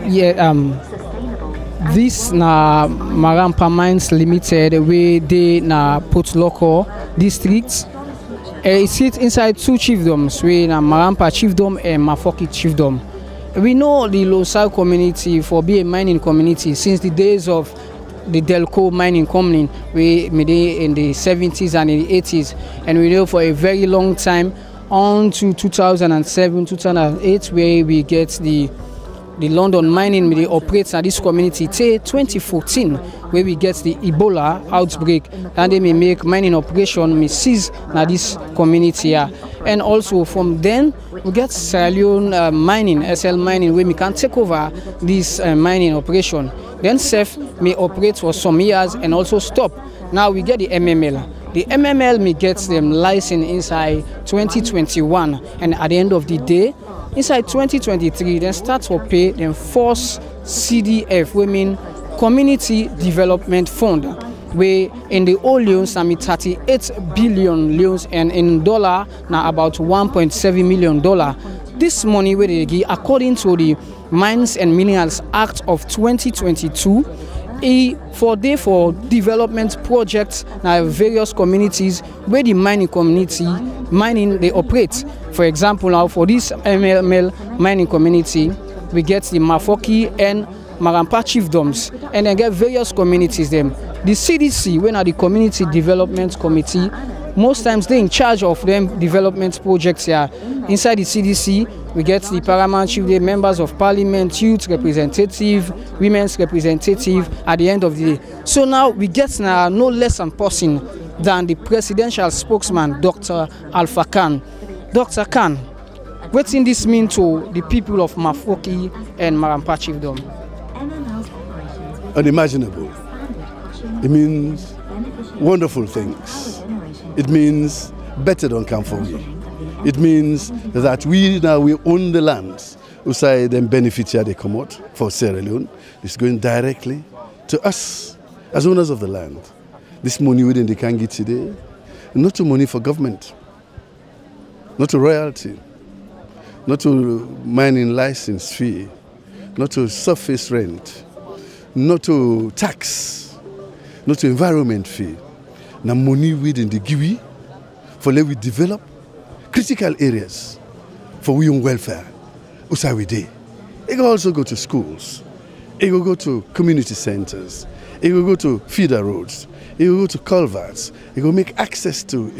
Yeah, this na Marampa Mines Limited, where they na Potloko district. It sits inside two chiefdoms, where na Marampa chiefdom and Mafoki chiefdom. We know the Losal community for being a mining community since the days of the Delco mining company, we made it in the 70s and in the 80s, and we know for a very long time on to 2007, 2008, where we get the London mining they operates at this community till 2014, where we get the Ebola outbreak, and they may make mining operation may cease na this community here. And also from then we get Sierra Leone mining, SL mining, where we can take over this mining operation. Then SEF may operate for some years and also stop. Now we get the MML. The MML may get them licensed inside 2021, and at the end of the day, inside 2023, then start to pay them force CDF, we mean Community Development Fund, where in the old loans, 38 billion loans, and in dollar, now about $1.7 million. This money where they give, according to the Mines and Minerals Act of 2022, for development projects now various communities where the mining community they operate. For example, now for this MML mining community, we get the Mafoki and Marampa chiefdoms, and then get various communities them. The CDC, when are the Community Development Committee, most times they're in charge of them development projects here. Inside the CDC, we get the paramount chief, the members of parliament, youth representative, women's representative at the end of the day. So now we get now no less than person than the presidential spokesman, Dr. Alpha Khan. Dr. Khan, what's in this mean to the people of Mafoki and Marampa chiefdom? Unimaginable. It means wonderful things. It means better don't come for me. It means that we own the lands outside and benefit here they come out for Sierra Leone. It's going directly to us as owners of the land. This money within the Kangi today, not to money for government, not to royalty, not to mining license fee, not to surface rent, not to tax, not to environment fee. Now money within the Giwi for let we develop critical areas for we own welfare. Usa we day. It will also go to schools. It will go to community centers. It will go to feeder roads. It will go to culverts. It will make access to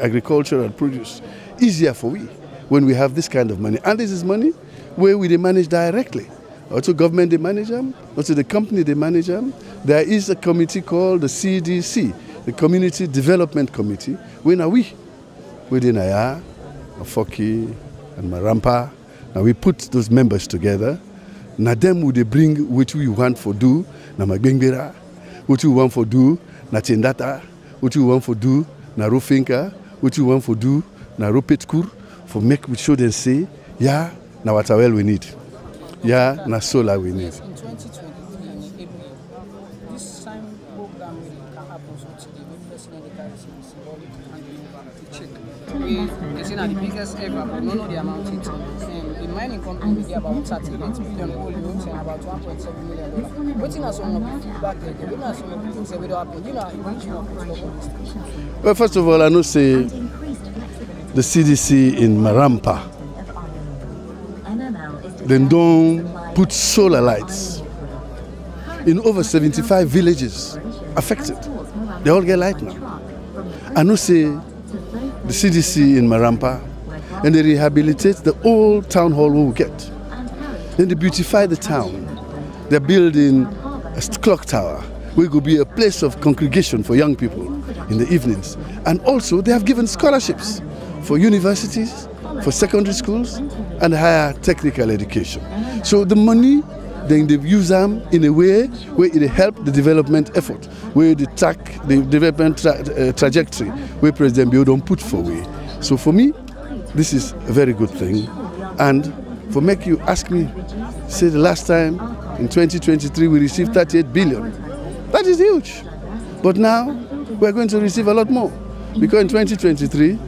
agricultural produce easier for we when we have this kind of money. And this is money where we manage directly. Or to government they manage them, or to the company they manage them. There is a committee called the CDC, the Community Development Committee. When are we? Within Aya, Mafoki, and Marampa. Now we put those members together. Now them would they bring what we want for do, na Magbengera, what we want for do, na Tendata, what we want for do, na Rufinka, what we want for do, na Rupetkur, for make we show them say, yeah, now what well we need. Yeah, na solar we need. In 2023, in April, this time program can happen so today, maybe president carry some symbolic handing over to check. They say that the biggest ever, but none of the amount it. The mining company will get about 38 billion old loans and about $1.7 million. Waiting as some of the feedback there, we know some of the things that will happen. You know, region of Potloko. Well, first of all, I know say the CDC in Marampa, then don't put solar lights in over 75 villages affected. They all get light now. I know say the CDC in Marampa, and they rehabilitate the old town hall we will get. Then they beautify the town. They're building a clock tower where will be a place of congregation for young people in the evenings. And also they have given scholarships for universities, for secondary schools, and higher technical education. So the money, then they use them in a way where it help the development effort, where the development trajectory, where President Bio don't put for way. So for me, this is a very good thing. And for make you ask me, say the last time in 2023 we received 38 billion. That is huge. But now we're going to receive a lot more. Because in 2023,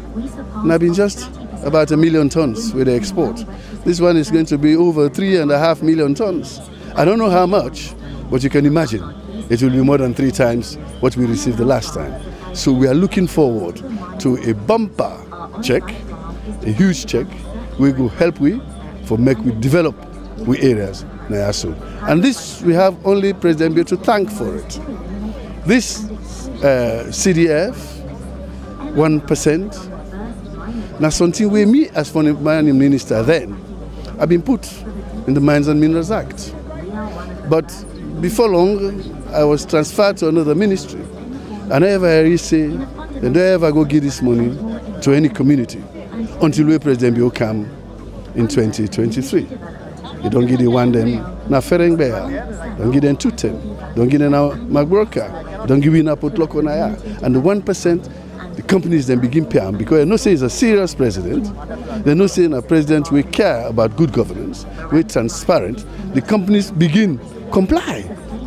now been just about 1 million tons with the export. This one is going to be over 3.5 million tons. I don't know how much, but you can imagine it will be more than 3 times what we received the last time. So we are looking forward to a bumper check, a huge check. We will help for make we develop areas now soon. And this we have only President Bill to thank for it. This CDF 1%. Now something where me as foreign mining minister then I've been put in the Mines and Minerals Act. But before long I was transferred to another ministry. And I ever say, don't ever go give this money to any community until we President Bill come in 2023. You don't give the one them na Ferengbeya, don't give them Tutem, don't give them now Magbroka, don't give them na Potloko na ya. And the 1%, the companies then begin paying because they know say he's a serious president. They know saying a president we care about good governance, we're transparent. The companies begin comply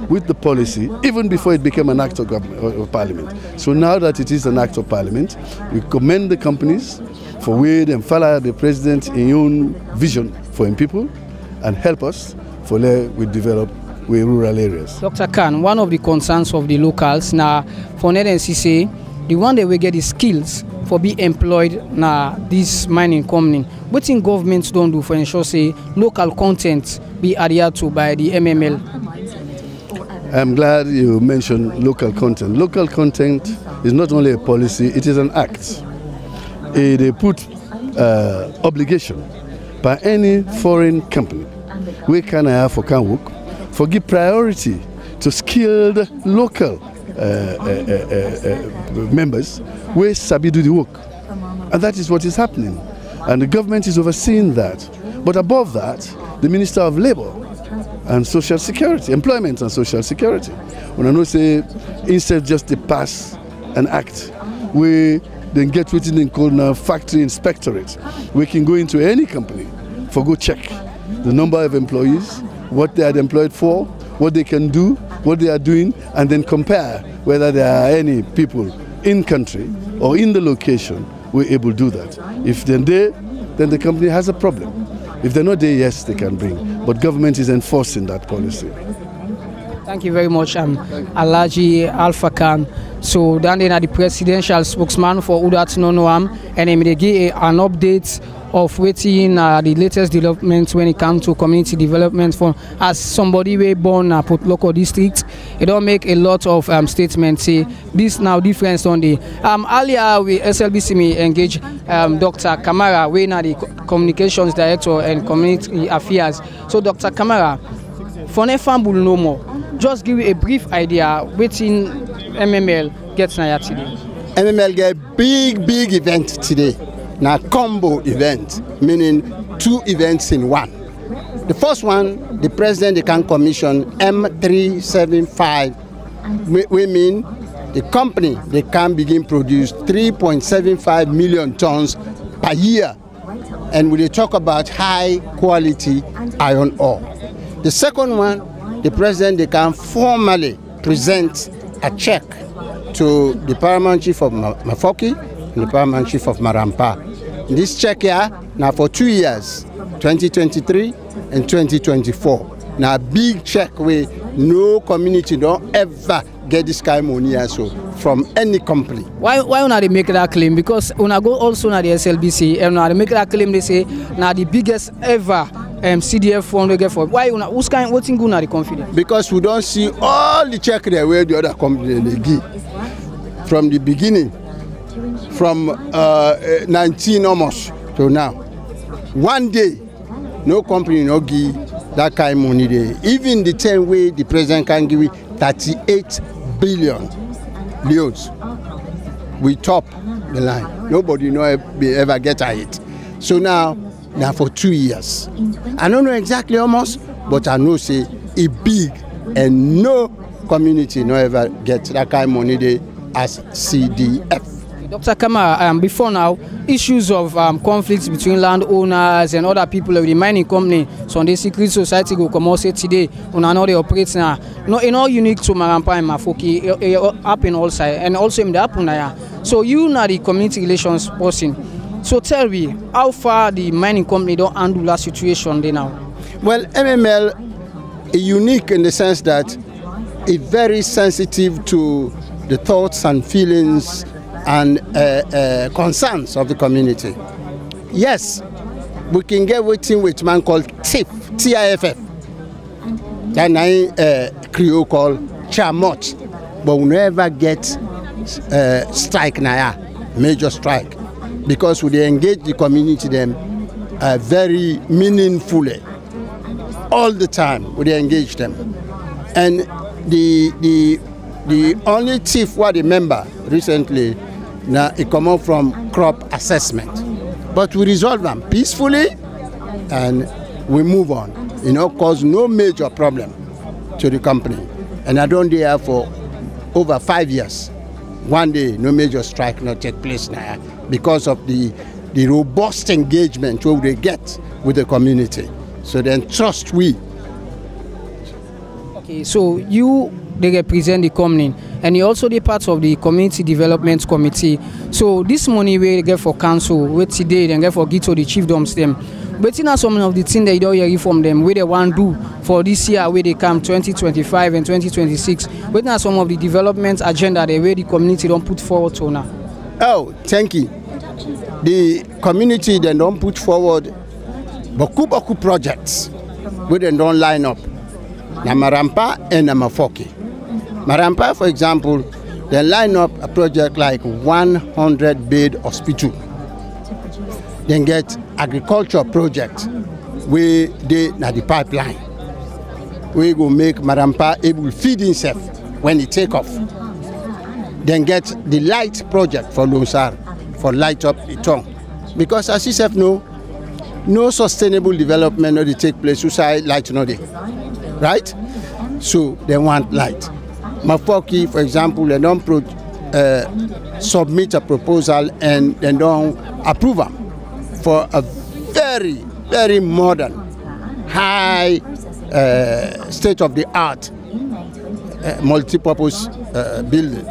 with the policy even before it became an act of parliament. So now that it is an act of parliament, we commend the companies for where they follow the president's own vision for him people and help us for we develop rural areas. Dr. Khan, one of the concerns of the locals now for NCC, the one that we get the skills for be employed now this mining company. What in governments don't do for ensure say local content be adhered to by the MML? I'm glad you mentioned local content. Local content is not only a policy, it is an act. They put obligation by any foreign company we can have for can work, for give priority to skilled local members where sabi do the work. And that is what is happening. And the government is overseeing that. But above that, the Minister of Labour and Social Security, Employment and Social Security. When I know say, instead just to pass an act, we then get what they call now factory inspectorate. We can go into any company for go check the number of employees, what they are employed for, what they can do, what they are doing, and then compare whether there are any people in country or in the location we're able to do that. If they're there, then the company has a problem. If they're not there, yes, they can bring. But government is enforcing that policy. Thank you very much, Alhaji Alpha Khan. So then they are the presidential spokesman for Udat Nonoam, and they give an update of waiting the latest developments when it comes to community development. For as somebody we born in Potloko district, it don't make a lot of statements. Say this now difference on the earlier we SLBC me engage Dr. Kamara, we now the communications director and community affairs. So Dr. Kamara, for never will know more. Just give you a brief idea waiting MML gets now today. MML get big event today. Now combo event, meaning 2 events in one. The first one, the President they can commission M375. We mean the company they can begin produce 3.75 million tons per year. And we talk about high quality iron ore. The second one, the President they can formally present a check to the Paramount Chief of Mafoki and the Paramount Chief of Marampa. This check here now for 2 years, 2023 and 2024. Now big check where no community don't ever get this kind of money also from any company. Why not they make that claim? Because when I go also na the SLBC and when they make that claim, they say now the biggest ever CDF fund they get for. Why who's kind what's in good na the confidence? Because we don't see all the check there where the other company they give from the beginning. From 19 almost to now. One day, no company no give that kind of money there. Even the 10 way the president can give 38 billion leones. We top the line. Nobody no ever get a hit. So now for 2 years. I don't know exactly how much, but I know say it big and no community no ever get that kind of money there as CDF. Dr. Kamara, before now, issues of conflicts between landowners and other people of the mining company, so the secret society go come out say today, on another operates now. No, it's not unique to Marampa and Mafoki, it happen all side, and also in the happen now. So you now the community relations person, So tell me, how far the mining company don't handle that situation they now? Well, MML is unique in the sense that it's very sensitive to the thoughts and feelings and concerns of the community. Yes, we can get working with man called TIFF, T-I-F-F. Then Creole called Chamot, but we never get strike now, major strike, because we engage the community them very meaningfully. All the time we engage them, and the only thief what the member recently now it come out from crop assessment, but we resolve them peacefully and we move on. Cause no major problem to the company, and I don't there for over 5 years. One day no major strike not take place now because of the robust engagement where they get with the community. So then trust we. Okay, so they represent the company and you also the part of the community development committee. So this money we get for council, what today then get for give to the chiefdoms them. But in some of the things they don't hear from them, where they want to do for this year, where they come 2025 and 2026. But now some of the development agenda they where the community don't put forward to now. Oh, thank you. The community then don't put forward Boku projects where they don't line up. Na Marampa and na Mafoki. Marampa, for example, they line up a project like 100-bed hospital. Then get agriculture project where they na the pipeline. We go make Marampa able to feed himself when he take off. Then get the light project for Lonsar for light up the tongue. Because as you said, no sustainable development no take place outside light no dey, right? So they want light. Mafoki, for example, they don't submit a proposal and they don't approve them for a very, very modern, high, state-of-the-art multi-purpose building.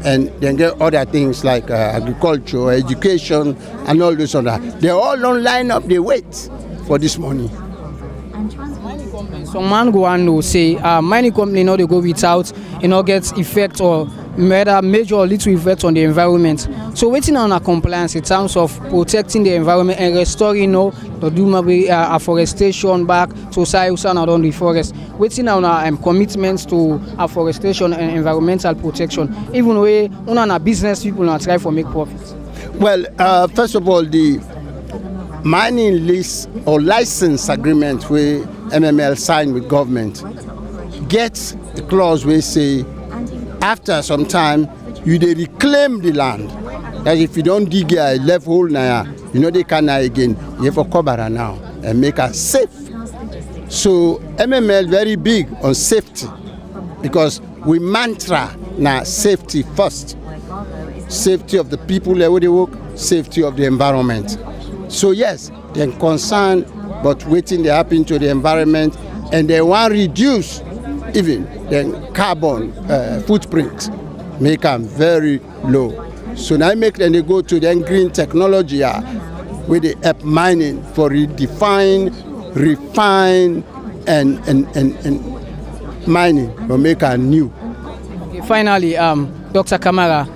And then get other things like agriculture, education, and all this other. They all don't line up, they wait for this money. Some man go on to say mining company they go without get effect or major or little effect on the environment. So waiting on a compliance in terms of protecting the environment and restoring to do maybe afforestation back to sites and around the forest. Waiting on commitments to afforestation and environmental protection. Even though business people not try for make profits. Well, first of all, the mining lease or license agreement where MML signed with government gets a clause where say after some time you they reclaim the land. That if you don't dig a left hole now, they can again. You have to cover now and make us safe. So MML very big on safety because we mantra now safety first. Safety of the people where they work, safety of the environment. So yes, they're concerned, but waiting they happen to the environment, and they want to reduce even the carbon footprint, make them very low. So now make them they go to the green technology where they help mining for redefine, refine, and mining will make a new. Okay, finally, Dr. Kamara,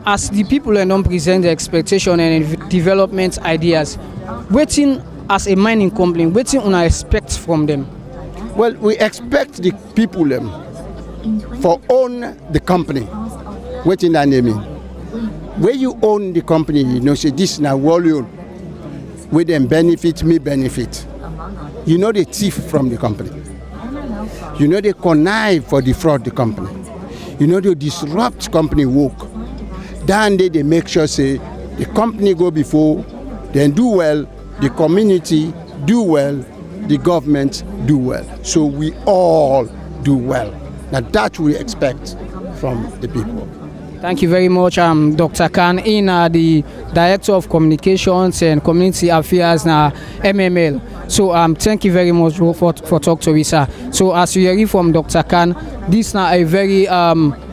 as the people don't present the expectation and development ideas, waiting as a mining company, waiting on our expect from them. Well, we expect the people for own the company. Waiting that naming. Where you own the company, say this now volume, where them benefit, me benefit. The thief from the company. They connive for defraud the company. They disrupt company work. Then they make sure say the company go before, then do well, the community do well, the government do well. So we all do well. Now that we expect from the people. Thank you very much, Dr. Khan, the Director of Communications and Community Affairs na MML. So thank you very much for talking to us, sir. So as you hear from Dr. Khan, this is a very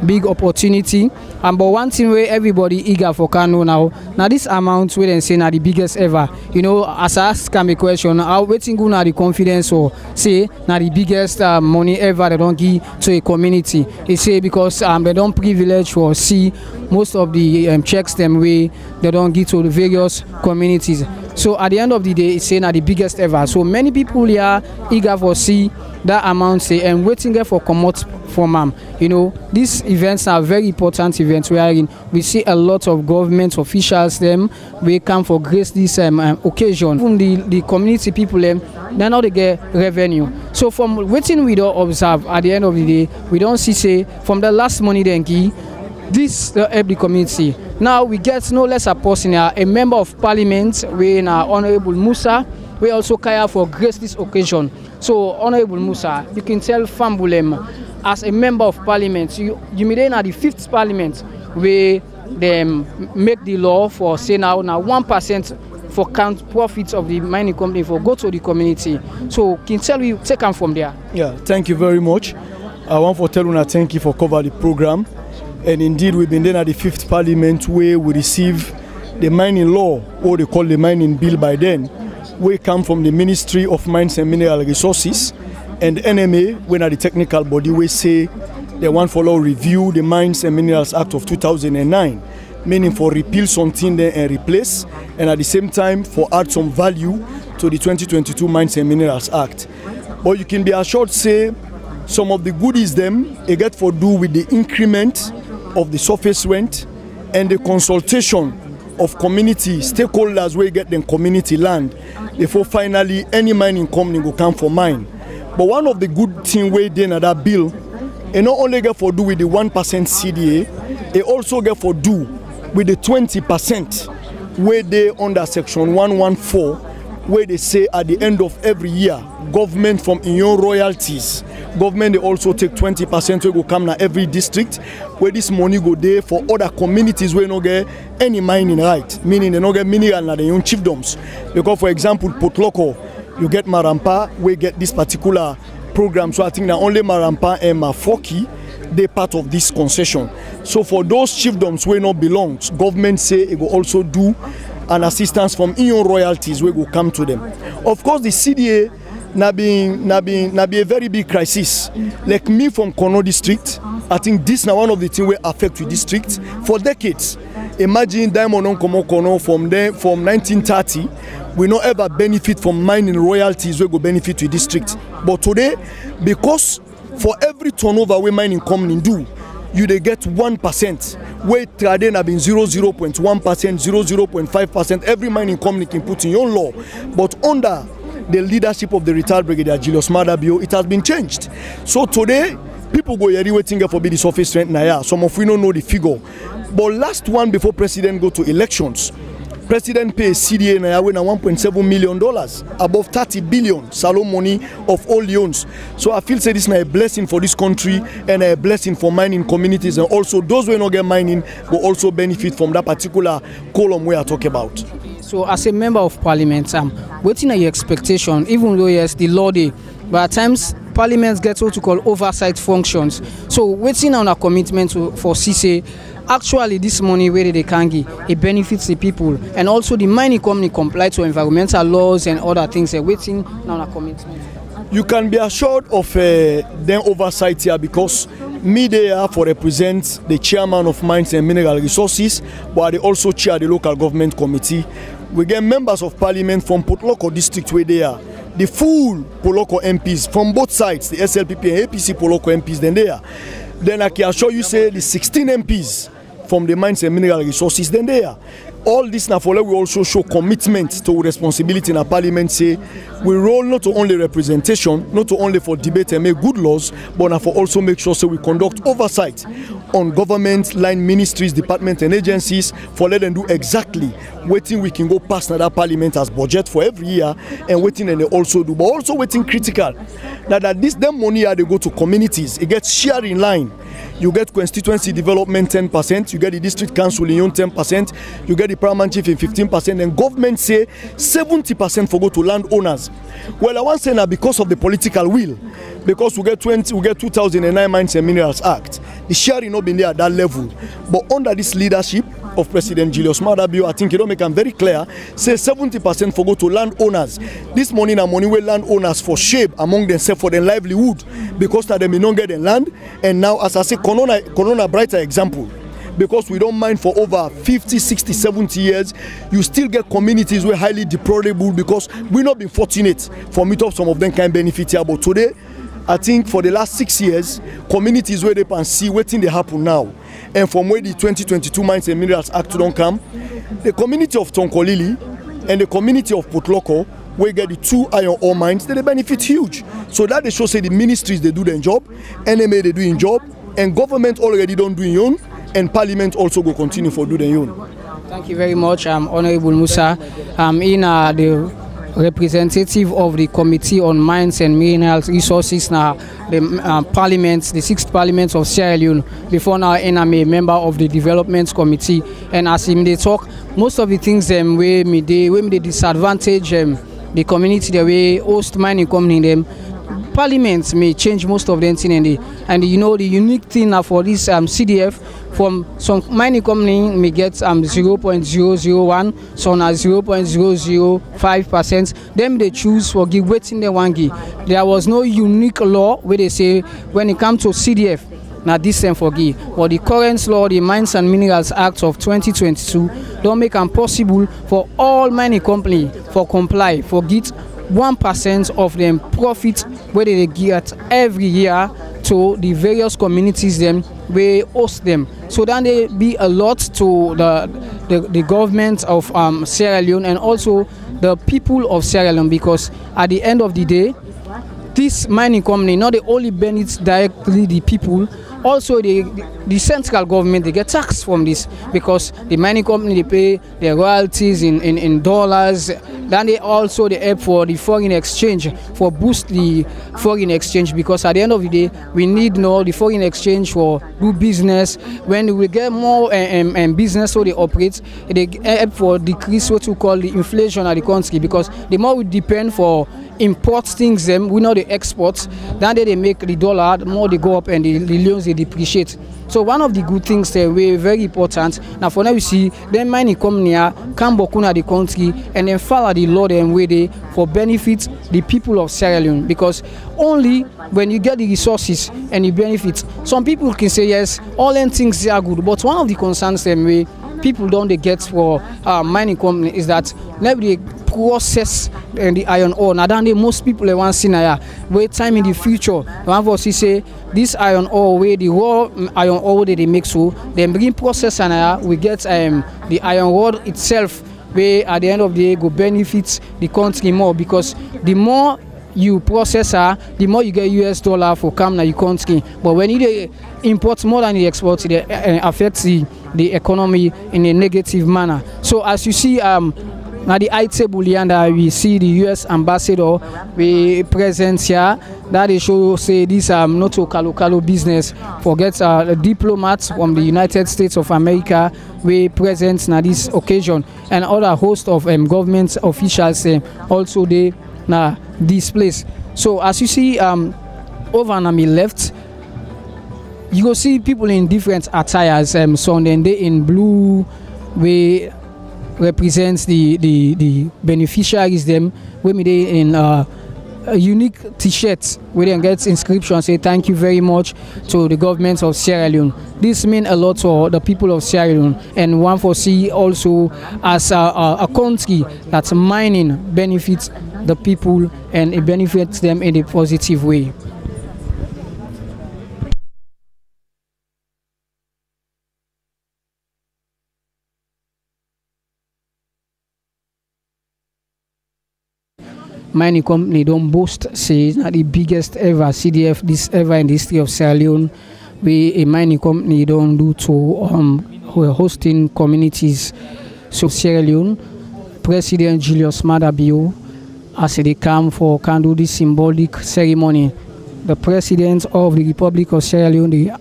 big opportunity But one thing where everybody eager for can know now this amount we then say na the biggest ever. You know, as I ask me a question, how waiting go na the confidence or say na the biggest money ever they don't give to a community. They say because they don't privilege or see most of the checks them way they don't give to the various communities. So at the end of the day, it's saying na the biggest ever. So many people here eager for see that amount say and waiting there for come out from you know, these events are very important events wherein we see a lot of government officials them we come for grace this occasion. From the community people then now they get revenue. So from waiting we don't observe at the end of the day, we don't see say from the last money then this help the community. Now we get no less a person here, a member of parliament, we Honorable Musa, we also care for grace this occasion. So Honorable Musa, you can tell Fambulem as a member of parliament, you made at the 5th parliament where they make the law for say now 1% for count profits of the mining company for go to the community. So can tell you take them from there. Yeah, thank you very much. I want to tell you thank you for cover the program. And indeed, we've been there at the 5th Parliament where we receive the mining law, or they call the mining bill by then, we come from the Ministry of Mines and Mineral Resources, and NMA, when at the technical body, we say they want for law review the Mines and Minerals Act of 2009, meaning for repeal something there and replace, and at the same time for add some value to the 2022 Mines and Minerals Act. But you can be assured, say, some of the goodies them, they get for do with the increment of the surface rent and the consultation of community stakeholders where get them community land before finally any mining company will come for mine. But one of the good things we did in that bill, it not only get for do with the 1% CDA, it also get for do with the 20% where they under section 114, where they say at the end of every year, government from in your royalties, government they also take 20% will go come na every district where this money go there for other communities where no get any mining right, meaning they no get mineral na their own chiefdoms. Because for example, Potloko, you get Marampa, we get this particular program. So I think that only Marampa and Mafoki, they part of this concession. So for those chiefdoms where no belongs, government say it will also do an assistance from in royalties where will come to them. Of course, the CDA na be a very big crisis. Like me from Kono district, I think this now one of the things will affect the district for decades. Imagine Diamond on Kono from 1930, we not ever benefit from mining royalties we go benefit to the district. But today, because for every turnover we mining company do, you they get 1%. Where trading have been 0.1%, 0.5%. Every mining company can put in your law. But under the leadership of the retired brigadier Julius Madabio, it has been changed. So today, people go here waiting for the surface rent now. Some of we don't know the figure. But last one before president go to elections, president pays CDA now $1.7 million, above 30 billion salon money of all loans. So I feel say this is a blessing for this country and a blessing for mining communities, and also those who not get mining will also benefit from that particular column we are talking about. So as a member of parliament, waiting at your expectation, even though yes, the law day, but at times parliament gets what to call oversight functions. So waiting on a commitment for CC, actually this money where they can give, it benefits the people, and also the mining company comply to environmental laws and other things. Waiting on a commitment. You can be assured of them oversight here, because me there for represent the chairman of Mines and Mineral Resources, but they also chair the local government committee. We get members of parliament from Potloko district where they are. The full Potloko MPs from both sides, the SLPP and APC Potloko MPs, then they are. Then I can assure you say the 16 MPs from the Mines and Mineral Resources, then they are. All this now for we also show commitment to responsibility in our parliament. Say we roll not to only representation, not to only for debate and make good laws, but now for also make sure so we conduct oversight on government line ministries, departments and agencies for let them do exactly waiting we can go past that parliament as budget for every year, and waiting and they also do, but also waiting critical now that this them money they go to communities, it gets shared in line. You get constituency development 10%, you get the district council in 10%, you get the paramount chief in 15%, and government say 70% for go to landowners. Well, I want to say now because of the political will, because we get 2009 Mines and Minerals Act, the sharing not been there at that level. But under this leadership of President Julius Maada Bio, I think it don't make them very clear. Say 70% for go to landowners. This money na money where landowners for shape among themselves for their livelihood because that they may not get the land. And now, as I say, Corona brighter example. Because we don't mind for over 50, 60, 70 years, you still get communities where highly deplorable because we not been fortunate for meet up some of them can benefit here. But today, I think for the last 6 years, communities where they can see waiting they happen now. And from where the 2022 Mines and Minerals Act don't come, the community of Tonkolili and the community of Potloko, where get the 2 iron ore mines, they benefit huge. So that they show say the ministries they do their job, NMA they doing job, and government already don't do their own, and Parliament also go continue for do their own. Thank you very much, Honorable Musa. In the representative of the Committee on Mines and Mineral Resources now, the Parliament, the 6th Parliament of Sierra Leone. Before now, I'm a member of the Development Committee, and as in they talk, most of the things where they disadvantage the community, the way host mining company them. Parliament may change most of them thing, and you know the unique thing now for this CDF from some mining company may get 0.001, some are 0.005%. Them they choose for give waiting the one give. There was no unique law where they say when it comes to CDF. Now this time for give. But the current law, the Mines and Minerals Act of 2022, don't make it possible for all mining company for comply for get 1% of them profit where they get every year to the various communities them we host them. So then they be a lot to the government of Sierra Leone and also the people of Sierra Leone, because at the end of the day, this mining company not the only benefits directly the people, also the central government they get taxed from this, because the mining company they pay their royalties in dollars. Then they also they help for the foreign exchange, for boost the foreign exchange, because at the end of the day we need the foreign exchange for do business. When we get more business so they operate, they help for decrease what we call the inflation of the country, because the more we depend for import things them, we know the exports, then they make the dollar, the more they go up and the loans they depreciate. So one of the good things that we very important now for now we see them mining company come bokuna the country and then follow the law them way they for benefit the people of Sierra Leone, because only when you get the resources and you benefit, some people can say yes, all them things are good, but one of the concerns them way people don't they get for mining company is that never they process the iron ore. Now then most people they want to see now wait time in the future. One for say this iron ore where the raw iron ore they make, so then bring process and we get the iron ore itself where at the end of the day go benefits the country more, because the more you process the more you get US dollar for come now your country. But when you import more than you export, it affects the economy in a negative manner. So as you see now the high table here, and we see the US ambassador we present here, that they show say this not a local business, forget a diplomat from the United States of America we present now this occasion, and other host of government officials also they now this place. So as you see over on my left, you go see people in different attires. Some then they in blue we represents the beneficiaries them, when they in a unique t-shirt where they get inscription say thank you very much to the government of Sierra Leone. This means a lot for the people of Sierra Leone, and one for see also as a country that mining benefits the people and it benefits them in a positive way. Mining company don't boast say it's not the biggest ever CDF this ever in the history of Sierra Leone. We a mining company don't do to hosting communities. So Sierra Leone President Julius Maada Bio, as they come for can do this symbolic ceremony, the President of the Republic of Sierra Leone the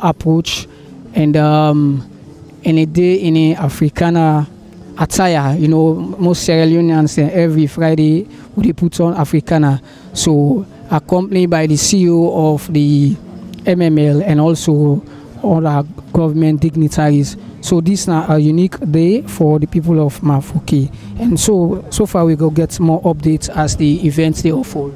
approach and in a day in a Africana attire, you know, most Sierra Leoneans every Friday they put on Africana. So accompanied by the CEO of the MML and also all our government dignitaries. So this is a unique day for the people of Mafuki. And so far we go get more updates as the events they unfold.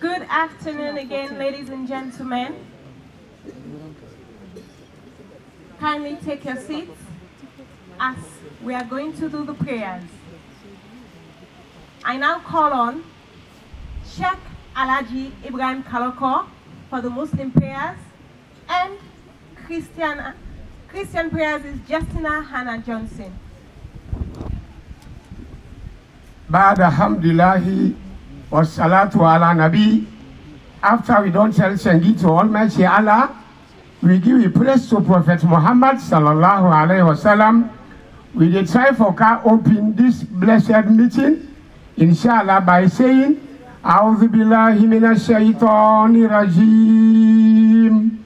Good afternoon again, ladies and gentlemen. Kindly take your seats as we are going to do the prayers. I now call on Sheikh Alhaji Ibrahim Kaloko for the Muslim prayers, and Christian prayers is Justina Hannah Johnson. Ba'da hamdillahi wa salatu ala nabi. After we don't tell Sengi to Almighty Allah, we give a praise to Prophet Muhammad sallallahu alaihi wasallam. We dey try for car open this blessed meeting, inshallah, by saying, A'udhu billahi minash shaitanir rajim.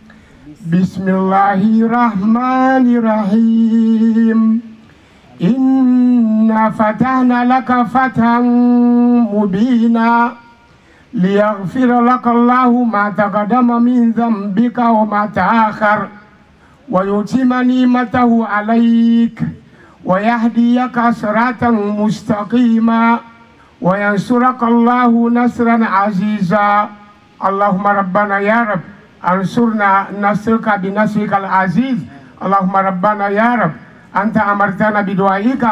Bismillahirrahmanirrahim. Inna fatahna laka fatan mubina. ليغفر لك الله ما تقدم من ذنبك وما تأخر ويتم نعمته عليك ويهديك صراطا مستقيما وينصرك الله نصرا عزيزا. اللهم ربنا يا رب انصرنا نصرك بنصرك العزيز. اللهم ربنا يا رب أنت أمرتنا بدعائك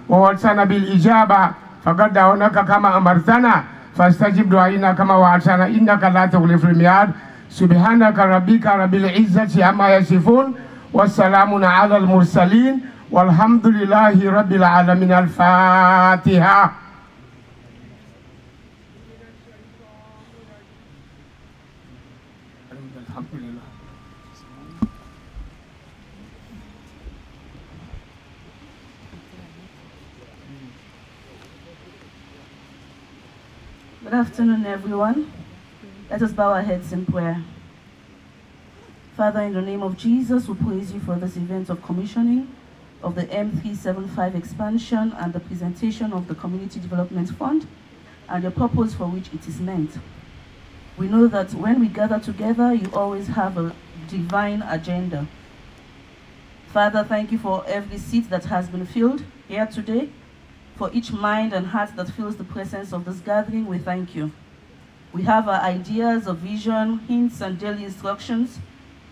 ووعدتنا بالإجابة فقد دعوناك كما أمرتنا فاستجب دعائنا كما وعدتنا إنك لا تخلف الميعاد. سبحانك ربك رب العزة عما يصفون والسلام على المرسلين والحمد لله رب العالمين. الفاتحة. Good afternoon, everyone. Let us bow our heads in prayer. Father, in the name of Jesus, we praise you for this event of commissioning of the M375 expansion and the presentation of the Community Development Fund and the purpose for which it is meant. We know that when we gather together, you always have a divine agenda. Father, thank you for every seat that has been filled here today. For each mind and heart that feels the presence of this gathering, we thank you. We have our ideas of vision, hints, and daily instructions.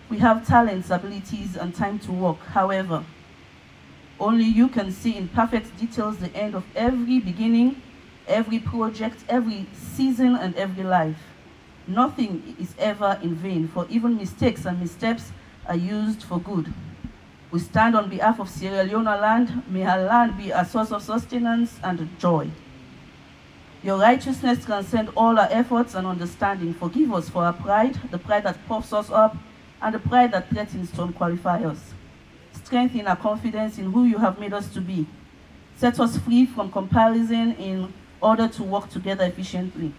We have talents, abilities, and time to work. However, only you can see in perfect details the end of every beginning, every project, every season, and every life. Nothing is ever in vain, for even mistakes and missteps are used for good. We stand on behalf of Sierra Leone land. May our land be a source of sustenance and joy. Your righteousness transcends all our efforts and understanding. Forgive us for our pride, the pride that puffs us up, and the pride that threatens to unqualify us. Strengthen our confidence in who you have made us to be. Set us free from comparison in order to work together efficiently.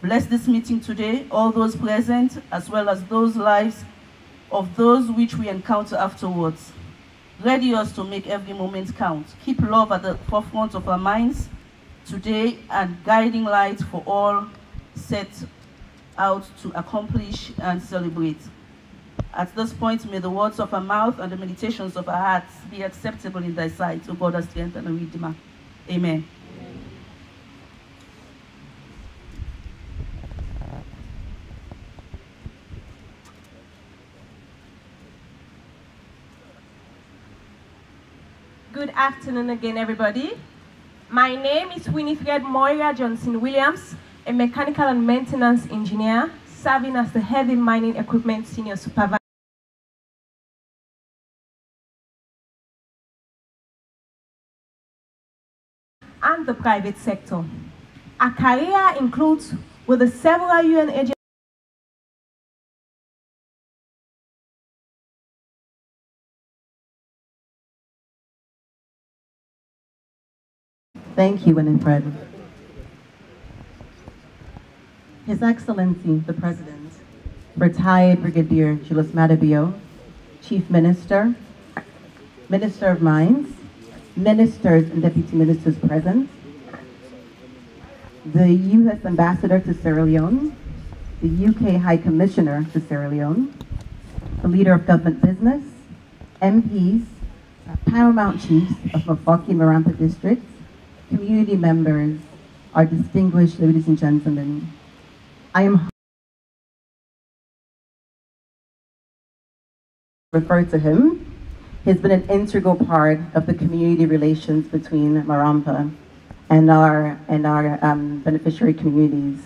Bless this meeting today, all those present, as well as those lives of those which we encounter afterwards. Ready us to make every moment count. Keep love at the forefront of our minds, today and guiding light for all set out to accomplish and celebrate. At this point, may the words of our mouth and the meditations of our hearts be acceptable in thy sight, O God, our strength and our Redeemer. Amen. Good afternoon again, everybody. My name is Winifred Moira Johnson Williams, a mechanical and maintenance engineer serving as the heavy mining equipment senior supervisor and the private sector. Our career includes with the several UN agencies. Thank you, Winifred. His Excellency, the President, retired Brigadier Julius Matabio, Chief Minister, Minister of Mines, Ministers and Deputy Ministers present, the U.S. Ambassador to Sierra Leone, the UK High Commissioner to Sierra Leone, the Leader of Government Business, MPs, Paramount Chiefs of Mafoki and Marampa districts, community members, our distinguished ladies and gentlemen. I am referred to him. He's been an integral part of the community relations between Marampa and our beneficiary communities.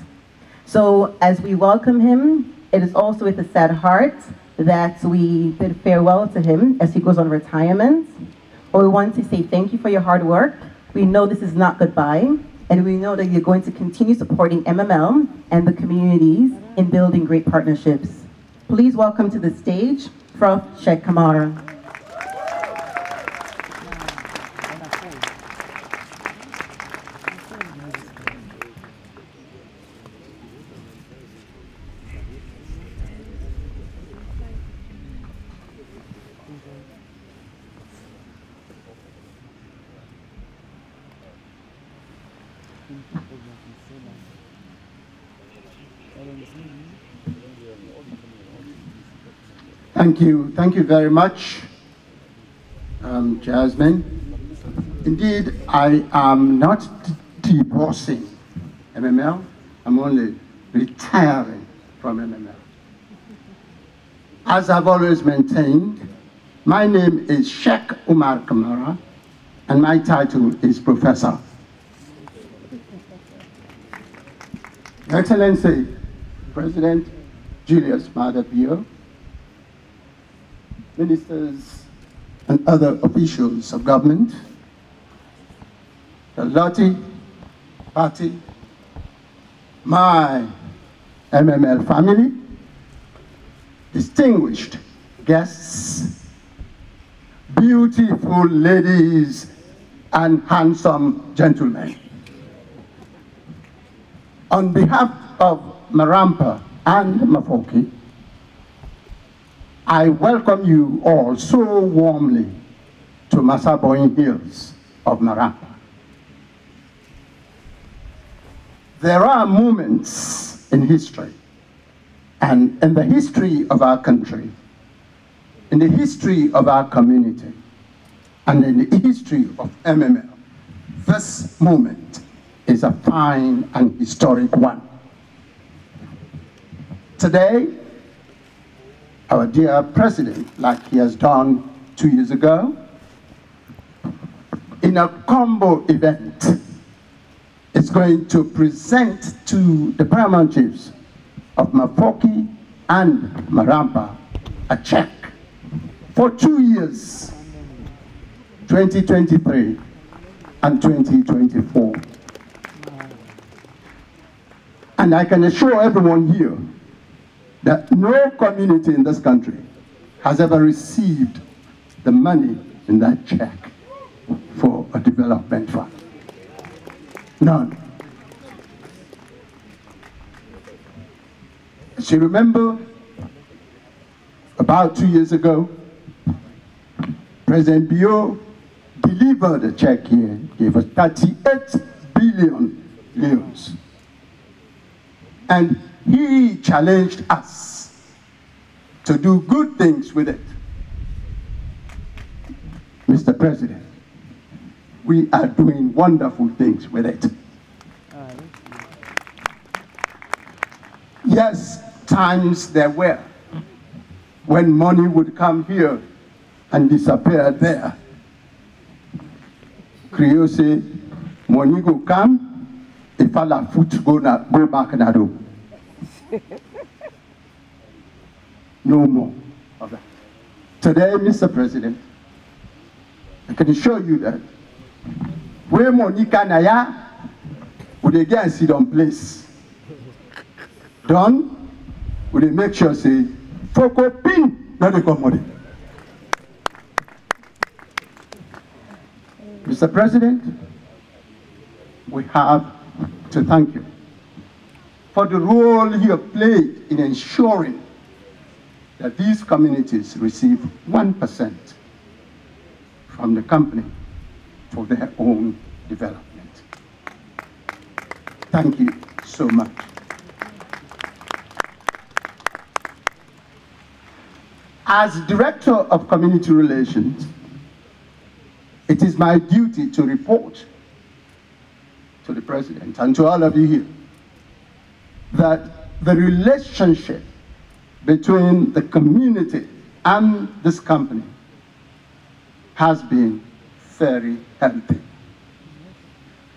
So as we welcome him, it is also with a sad heart that we bid farewell to him as he goes on retirement. But we want to say thank you for your hard work. We know this is not goodbye, and we know that you're going to continue supporting MML and the communities in building great partnerships. Please welcome to the stage, Prof. Sheikh Kamara. Thank you very much, Jasmine. Indeed, I am not divorcing MML, I'm only retiring from MML. As I've always maintained, my name is Sheikh Umar Kamara, and my title is Professor. Excellency, President Julius Matabio, ministers and other officials of government, the Lottie Party, my MML family, distinguished guests, beautiful ladies and handsome gentlemen. On behalf of Marampa and Mafoki, I welcome you all so warmly to Masaboin Hills of Marampa. There are moments in history, and in the history of our country, in the history of our community, and in the history of MML, this moment is a fine and historic one. Today, our dear President, like he has done 2 years ago, in a combo event, is going to present to the paramount chiefs of Mafoki and Marampa a check for 2 years, 2023 and 2024. And I can assure everyone here that no community in this country has ever received the money in that check for a development fund. None. As you remember, about 2 years ago, President Bio delivered a check here, gave us $38 billion leones. And he challenged us to do good things with it. Mr. President, we are doing wonderful things with it. Yes, times there were when money would come here and disappear there. Creole say, money go come, if all our foot go back na do. No more of that. Today, Mr. President, I can assure you that where money can would again sit on place. Done, would they make sure say, Foko pin, not the commodity. Mr. President, we have to thank you for the role you have played in ensuring that these communities receive 1% from the company for their own development. Thank you so much. As Director of Community Relations, it is my duty to report to the President and to all of you here that the relationship between the community and this company has been very healthy.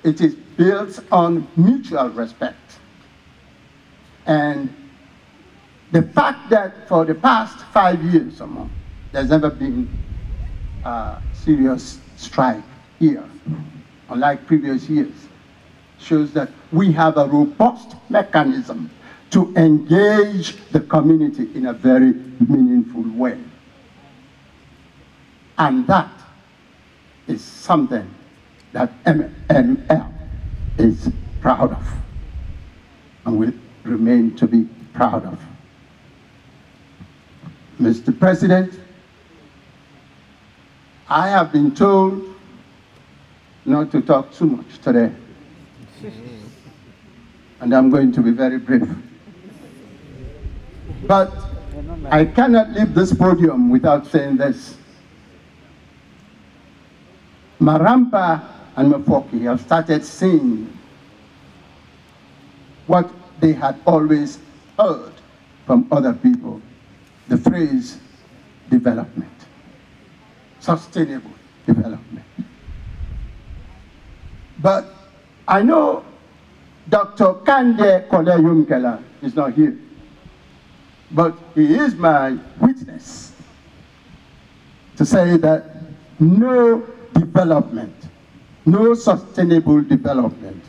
It is built on mutual respect. And the fact that for the past 5 years or more, there's never been a serious strike here, unlike previous years, shows that we have a robust mechanism to engage the community in a very meaningful way. And that is something that MML is proud of and will remain to be proud of. Mr. President, I have been told not to talk too much today, and I'm going to be very brief. But I cannot leave this podium without saying this. Marampa and Mafoki have started seeing what they had always heard from other people, the phrase development, sustainable development. But I know Dr. Kande Kole-Yumkela is not here, but he is my witness to say that no development, no sustainable development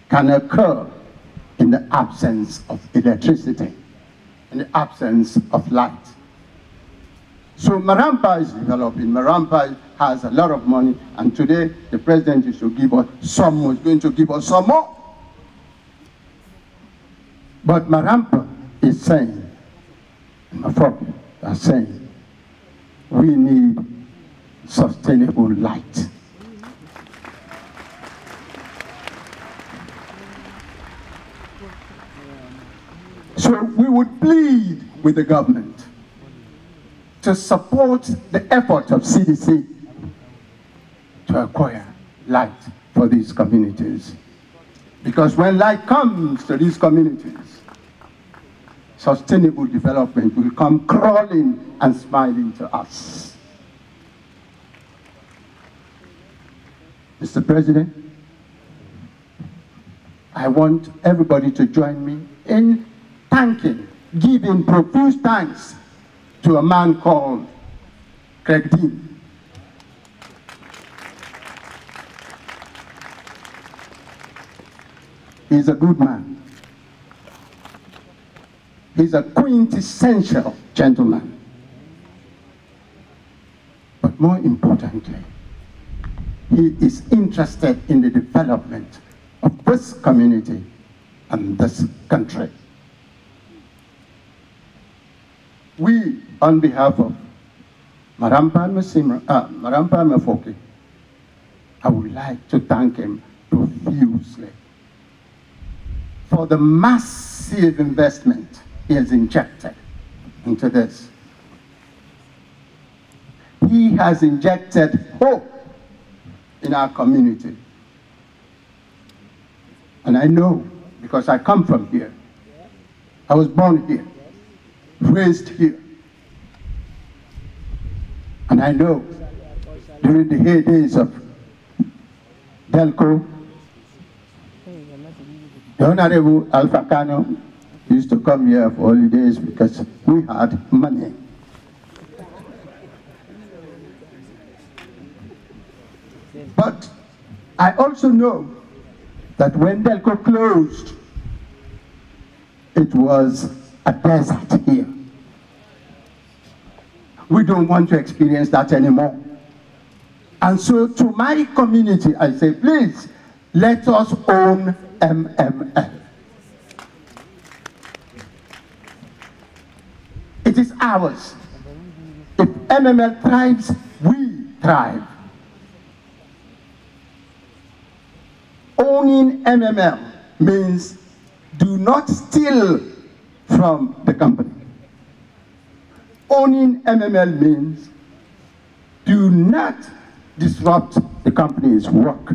can occur in the absence of electricity, in the absence of light. So Marampa is developing. Marampa has a lot of money, and today the president is to give us some more, is going to give us some more. But Marampa is saying, Mafoki are saying, we need sustainable light. So we would plead with the government to support the effort of CDC to acquire light for these communities. Because when light comes to these communities, sustainable development will come crawling and smiling to us. Mr. President, I want everybody to join me in thanking, giving profuse thanks to a man called Craig Dean. He's a good man. He's a quintessential gentleman. But more importantly, he is interested in the development of this community and this country. We, on behalf of Marampa and Mafoki, I would like to thank him profusely for the massive investment he has injected into this. He has injected hope in our community. And I know, because I come from here. I was born here, raised here. And I know, during the heydays of Delco, the Honorable Alpha Kano used to come here for holidays because we had money. But I also know that when Delco closed, it was a desert here. We don't want to experience that anymore. And so to my community, I say, please, let us own MML. It is ours. If MML thrives, we thrive. Owning MML means do not steal from the company. Owning MML means do not disrupt the company's work.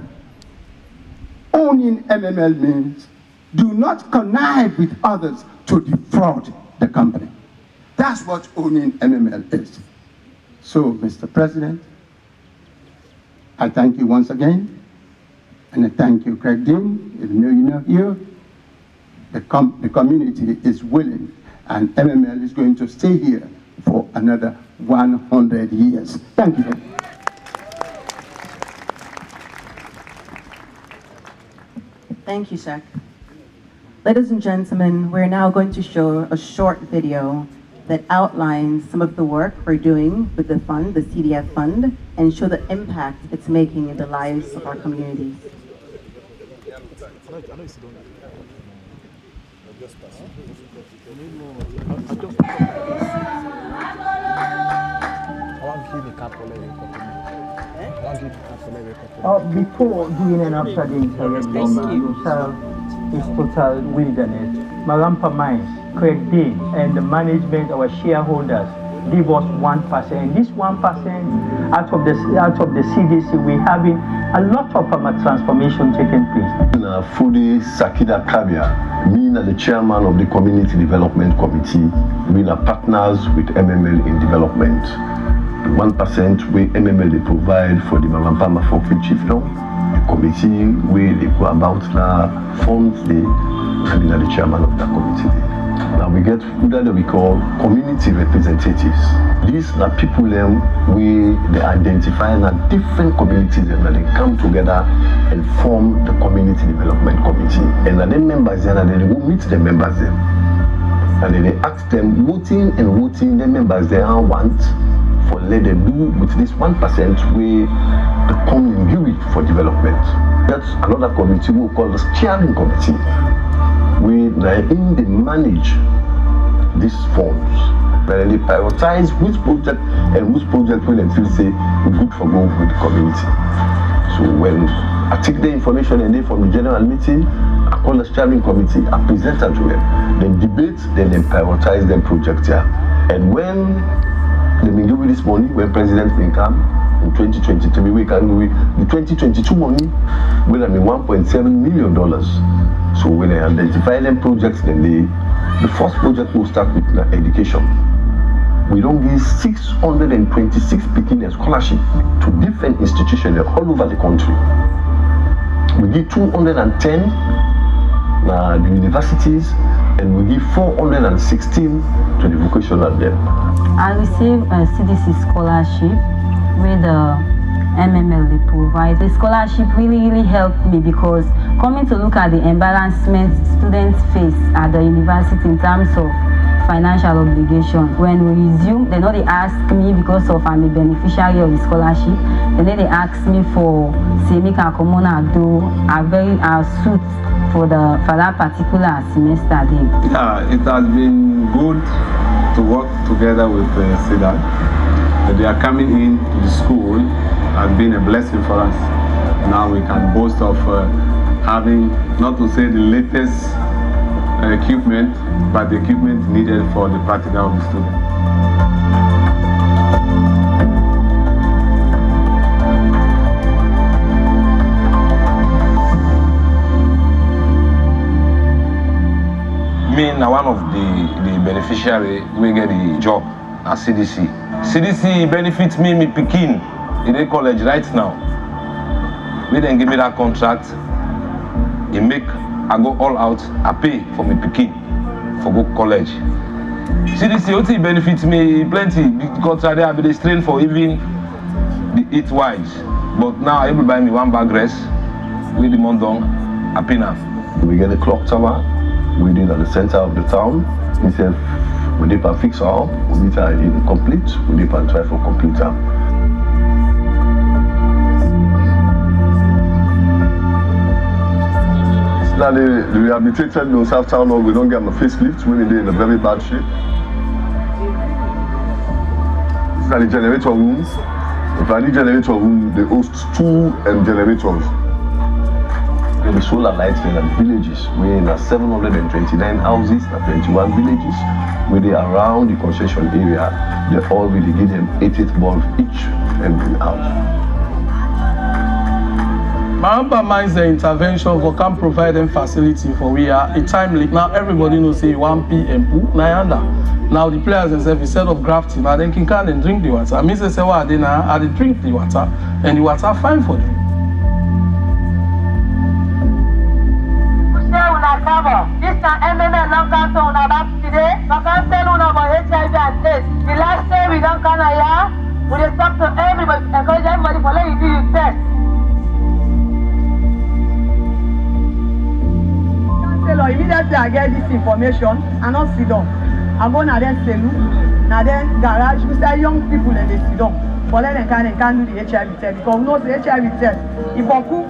Owning MML means do not connive with others to defraud the company. That's what owning MML is. So, Mr. President, I thank you once again. And I thank you, Craig Dean. Even though you're not here, the community is willing, and MML is going to stay here for another 100 years. Thank you. Thank you, Shek. Ladies and gentlemen, we're now going to show a short video that outlines some of the work we're doing with the fund, the CDF fund, and show the impact it's making in the lives of our communities. Before doing and after the interregnum, yourself is total wilderness. Marampa Mines, Craig Dean, and the management, our shareholders, give us 1%. This 1% out of the CDC, we're having a lot of transformation taking place. Fudi Sakida Kabia, me and the chairman of the Community Development Committee, we are partners with MML in development. 1% we MML they provide for the Marampa Mafokri Chiefdom, the committee where they go about the funds they, and we are the chairman of that committee. Now we get that we call community representatives. These are people them we they identify that different communities and they come together and form the community development committee. And then the members then and then we meet the members then. And then they ask them voting the members they want for let them do with this 1% we the common unit for development. That's another committee we call the steering committee. We in they manage these funds, but they prioritize which project and which project will feel say good for going with the community. So when I take the information and they from the general meeting, I call the steering committee, I present it to them, then debate, then they prioritize them project here. And when they may give this money, when President may come in 2023, we can do the 2022 money will have been $1.7 million. So when they identify them projects, then the first project will start with education. We don't give 626 beginner scholarship to different institutions all over the country. We give 210 the universities, and we give 416 to the vocational them. I received a CDC scholarship with the MML they provide. The scholarship really helped me because coming to look at the embarrassment students face at the university in terms of financial obligation. When we resume, they know they ask me because of I'm a beneficiary of the scholarship. And then they ask me for Semika Komona do a suit for that particular semester day. Yeah, it has been good to work together with SIDA. They are coming in to the school has been a blessing for us. And now we can boast of having, not to say the latest equipment, but the equipment needed for the practical of the student. Me, now one of the beneficiary, we get the job at CDC. CDC benefits me Pekin in the college right now. We then give me that contract. He make I go all out. I pay for me Pekin for go college. CDC OT benefits me plenty because I have been trained for even the eat wise. But now I will buy me one bag rest with the Mondong. I pay now. We get a clock tower. We did at the center of the town. Instead, we did a fix up. We did a complete. We did a try for completer. Now the rehabilitated those after long we don't get them a facelift when they're in a very bad shape. These are the generator rooms. If I need generator room, they host 2 generators. The solar lights in the villages. We're in 729 houses, 21 villages. Where they around the concession area. They all really give them 88 bulbs each every house. Marampa mines the intervention for can provide them facility for we are a timely. Now everybody knows say 1 p.m. Now the players themselves instead of grafting, now they can come and drink the water. I mean say what they now they drink the water and the water fine for them. This time MML long can't on about today. I can't tell you about HIV and AIDS. The last day we don't come here, we just talk to everybody, encourage everybody for letting you do your test. Immediately I get this information, I not sit down. I go na then saloon, na then garage. We say young people and they sit down. For them they can't do the HIV test because we know the HIV test. If I cook,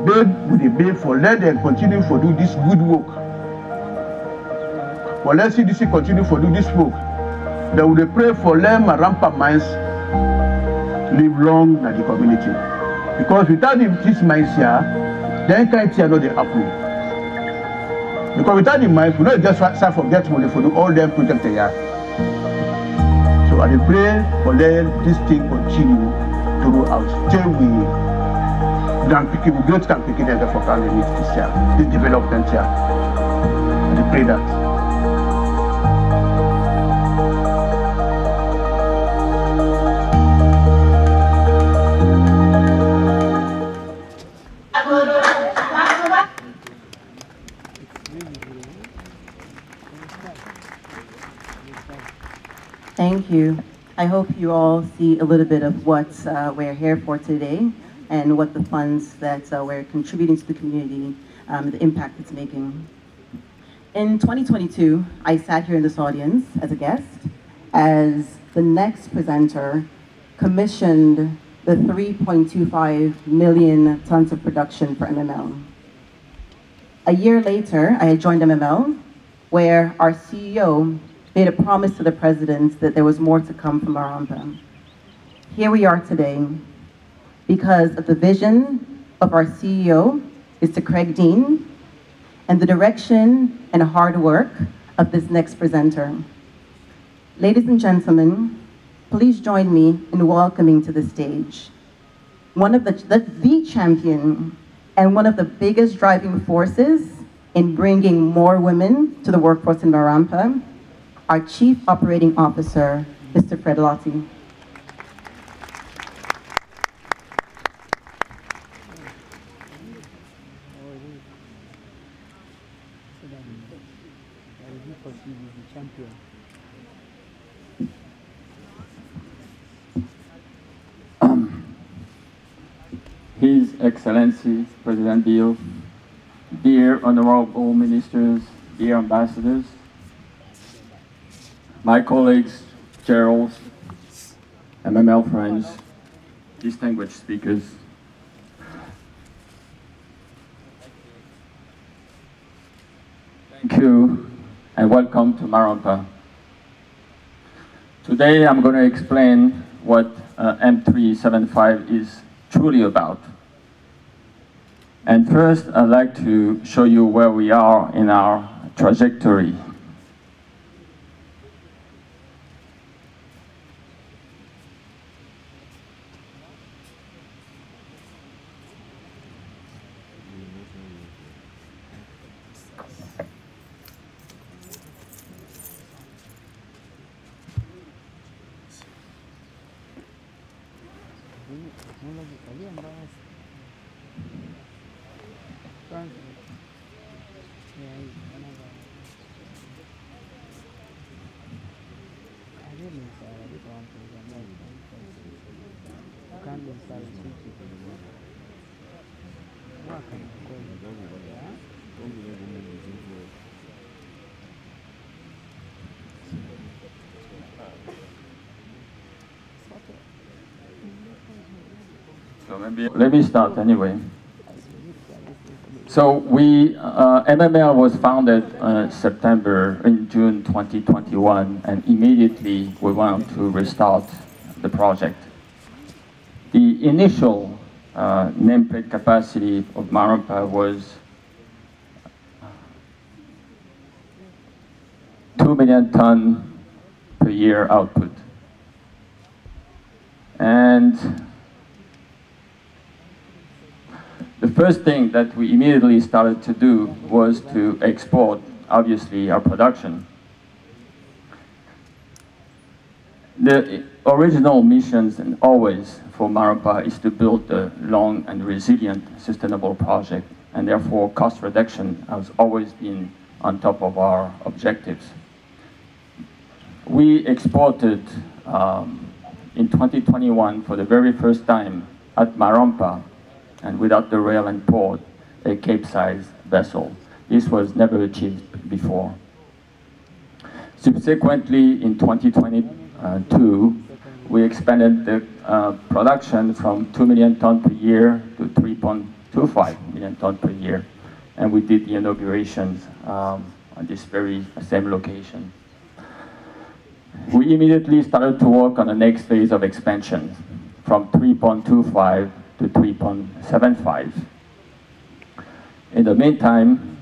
beg with the beg for let them continue for do this good work. For let CDC continue for do this work. They will pray for them Marampa mines live long in the community. Because without this mines here, then can't hear no they approve. Because without the mines, we don't just start for get money for do all them projects here. So I pray for them this thing continue throughout till we we great can pick it for family this year, this development here. I pray that. Thank you. I hope you all see a little bit of what we're here for today and what the funds that we're contributing to the community, the impact it's making. In 2022, I sat here in this audience as a guest as the next presenter commissioned the 3.25 million tons of production for MML. A year later, I had joined MML, where our CEO made a promise to the president that there was more to come from Marampa. Here we are today because of the vision of our CEO, Mr. Craig Dean, and the direction and hard work of this next presenter. Ladies and gentlemen, please join me in welcoming to the stage one of the champion and one of the biggest driving forces in bringing more women to the workforce in Marampa, our Chief Operating Officer, Mr. Fred Lottie. His Excellency President Bill, dear honorable ministers, dear ambassadors, my colleagues, Gerald, MML friends, distinguished speakers. Thank you and welcome to Marampa. Today I'm going to explain what M375 is truly about. And first, I'd like to show you where we are in our trajectory. So maybe let me start anyway. So MML was founded in June 2021, and immediately we want to restart the project. The initial nameplate capacity of Marampa was 2 million tons per year output. And the first thing that we immediately started to do was to export, obviously, our production. The original missions, and always for Marampa, is to build a long and resilient, sustainable project, and therefore cost reduction has always been on top of our objectives. We exported in 2021 for the very first time at Marampa, and without the rail and port, a Cape-sized vessel. This was never achieved before. Subsequently, in 2022, we expanded the production from 2 million tons per year to 3.25 million tons per year. And we did the inaugurations on this very same location. We immediately started to work on the next phase of expansion from 3.25 to 3.75. In the meantime,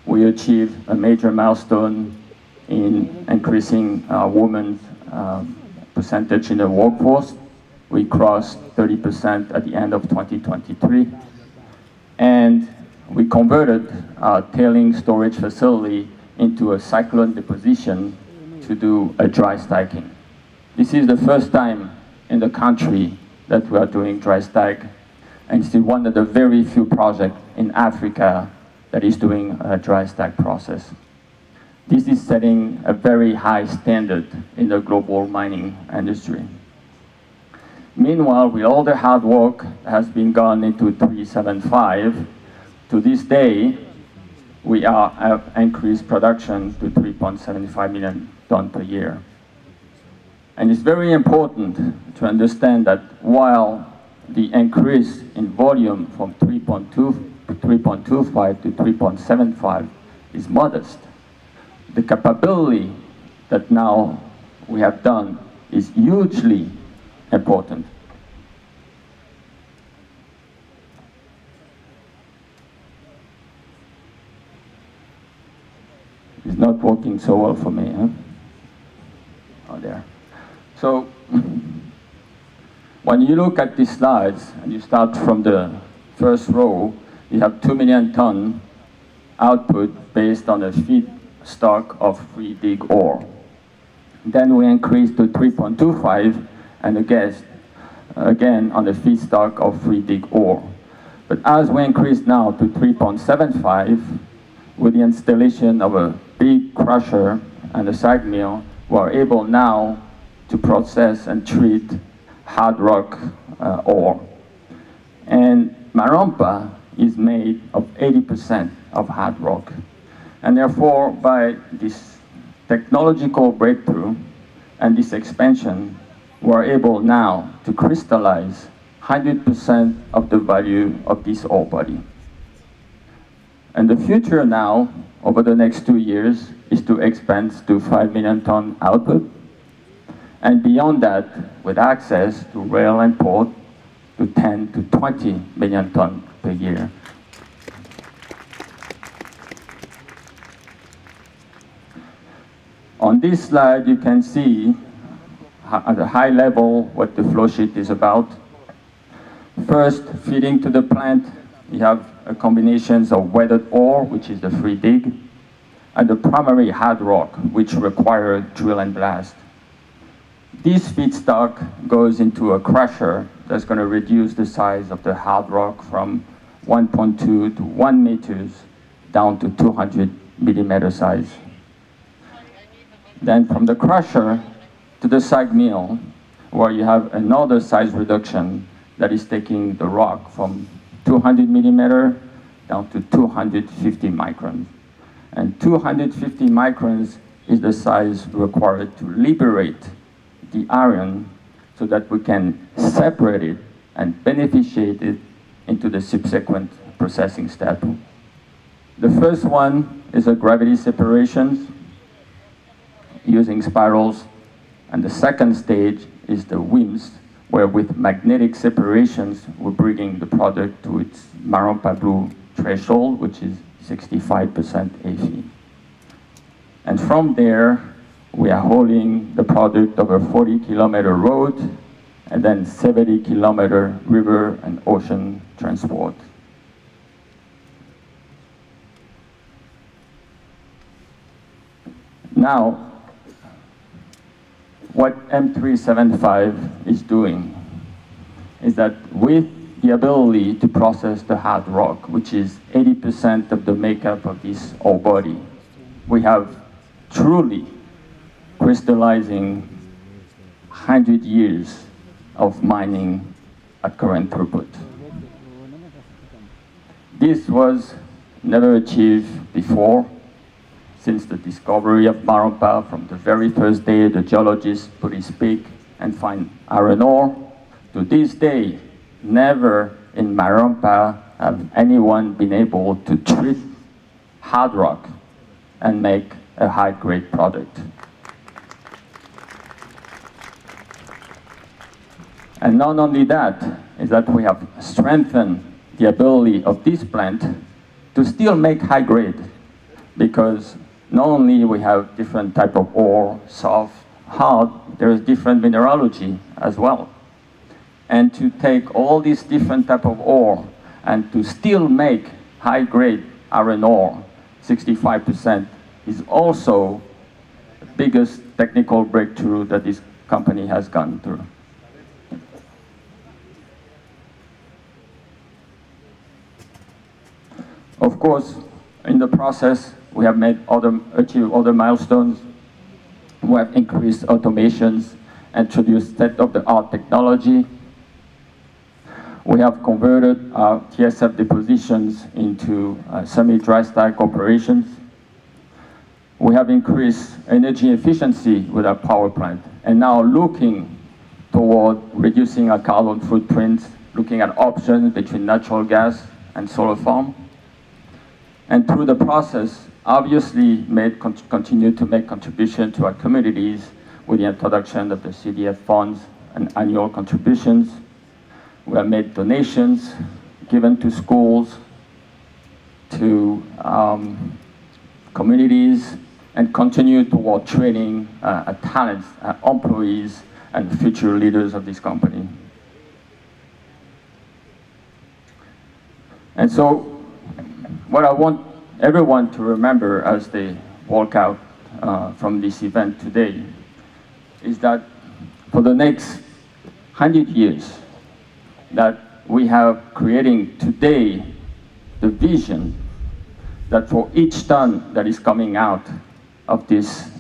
we achieved a major milestone in increasing women's percentage in the workforce. We crossed 30% at the end of 2023. And we converted our tailing storage facility into a cyclone deposition to do a dry stacking. This is the first time in the country that we are doing dry stack, and it's one of the very few projects in Africa that is doing a dry stack process. This is setting a very high standard in the global mining industry. Meanwhile, with all the hard work that has been gone into 375, to this day, we have increased production to 3.75 million tons per year. And it's very important to understand that while the increase in volume from 3.25 to 3.75 is modest, the capability that now we have done is hugely important. It's not working so well for me, huh? Oh, there. So, when you look at these slides, and you start from the first row, you have 2 million ton output based on a feedstock of free dig ore. Then we increase to 3.25, and again on the feedstock of free dig ore. But as we increase now to 3.75, with the installation of a big crusher and a SAG mill, we are able now to process and treat hard rock ore. And Marampa is made of 80% of hard rock. And therefore, by this technological breakthrough and this expansion, we're able now to crystallize 100% of the value of this ore body. And the future now, over the next 2 years, is to expand to 5 million ton output. And beyond that, with access to rail and port, to 10 to 20 million tons per year. On this slide, you can see at a high level what the flow sheet is about. First, feeding to the plant, you have a combination of weathered ore, which is the free dig, and the primary hard rock, which require drill and blast. This feedstock goes into a crusher that's going to reduce the size of the hard rock from 1.2 to 1 meters down to 200 millimeter size. Then from the crusher to the SAG mill, where you have another size reduction that is taking the rock from 200 millimeter down to 250 microns. And 250 microns is the size required to liberate the iron so that we can separate it and beneficiate it into the subsequent processing step. The first one is a gravity separation using spirals, and the second stage is the WIMS, where with magnetic separations, we're bringing the product to its Marampa blue threshold, which is 65% Fe. And from there, we are hauling the product over 40-kilometer road, and then 70-kilometer river and ocean transport. Now, what M375 is doing is that with the ability to process the hard rock, which is 80% of the makeup of this ore body, we have truly crystallizing 100 years of mining at current throughput. This was never achieved before. Since the discovery of Marampa, from the very first day the geologist put his pick and find iron ore, to this day, never in Marampa have anyone been able to treat hard rock and make a high-grade product. And not only that, is that we have strengthened the ability of this plant to still make high grade, because not only we have different type of ore, soft, hard, there is different mineralogy as well. And to take all these different type of ore and to still make high grade iron ore, 65%, is also the biggest technical breakthrough that this company has gone through. Of course, in the process, we have achieved other milestones. We have increased automations, introduced state-of-the-art technology. We have converted our TSF depositions into semi-dry stack operations. We have increased energy efficiency with our power plant, and now looking toward reducing our carbon footprint, looking at options between natural gas and solar farm. And through the process, obviously continue to make contribution to our communities with the introduction of the CDF funds and annual contributions. We have made donations given to schools, to communities, and continue toward training talents, employees, and future leaders of this company. And so, what I want everyone to remember as they walk out from this event today is that for the next 100 years, that we have creating today the vision that for each ton that is coming out of this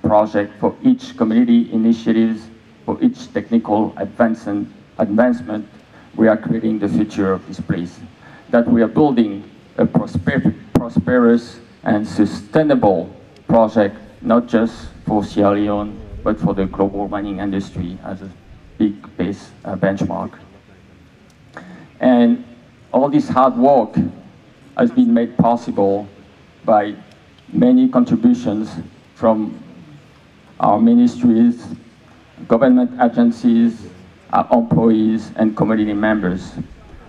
project, for each community initiatives, for each technical advancement, we are creating the future of this place. That we are building a prosperous and sustainable project, not just for Sierra Leone, but for the global mining industry as a big base benchmark. And all this hard work has been made possible by many contributions from our ministries, government agencies, our employees and community members.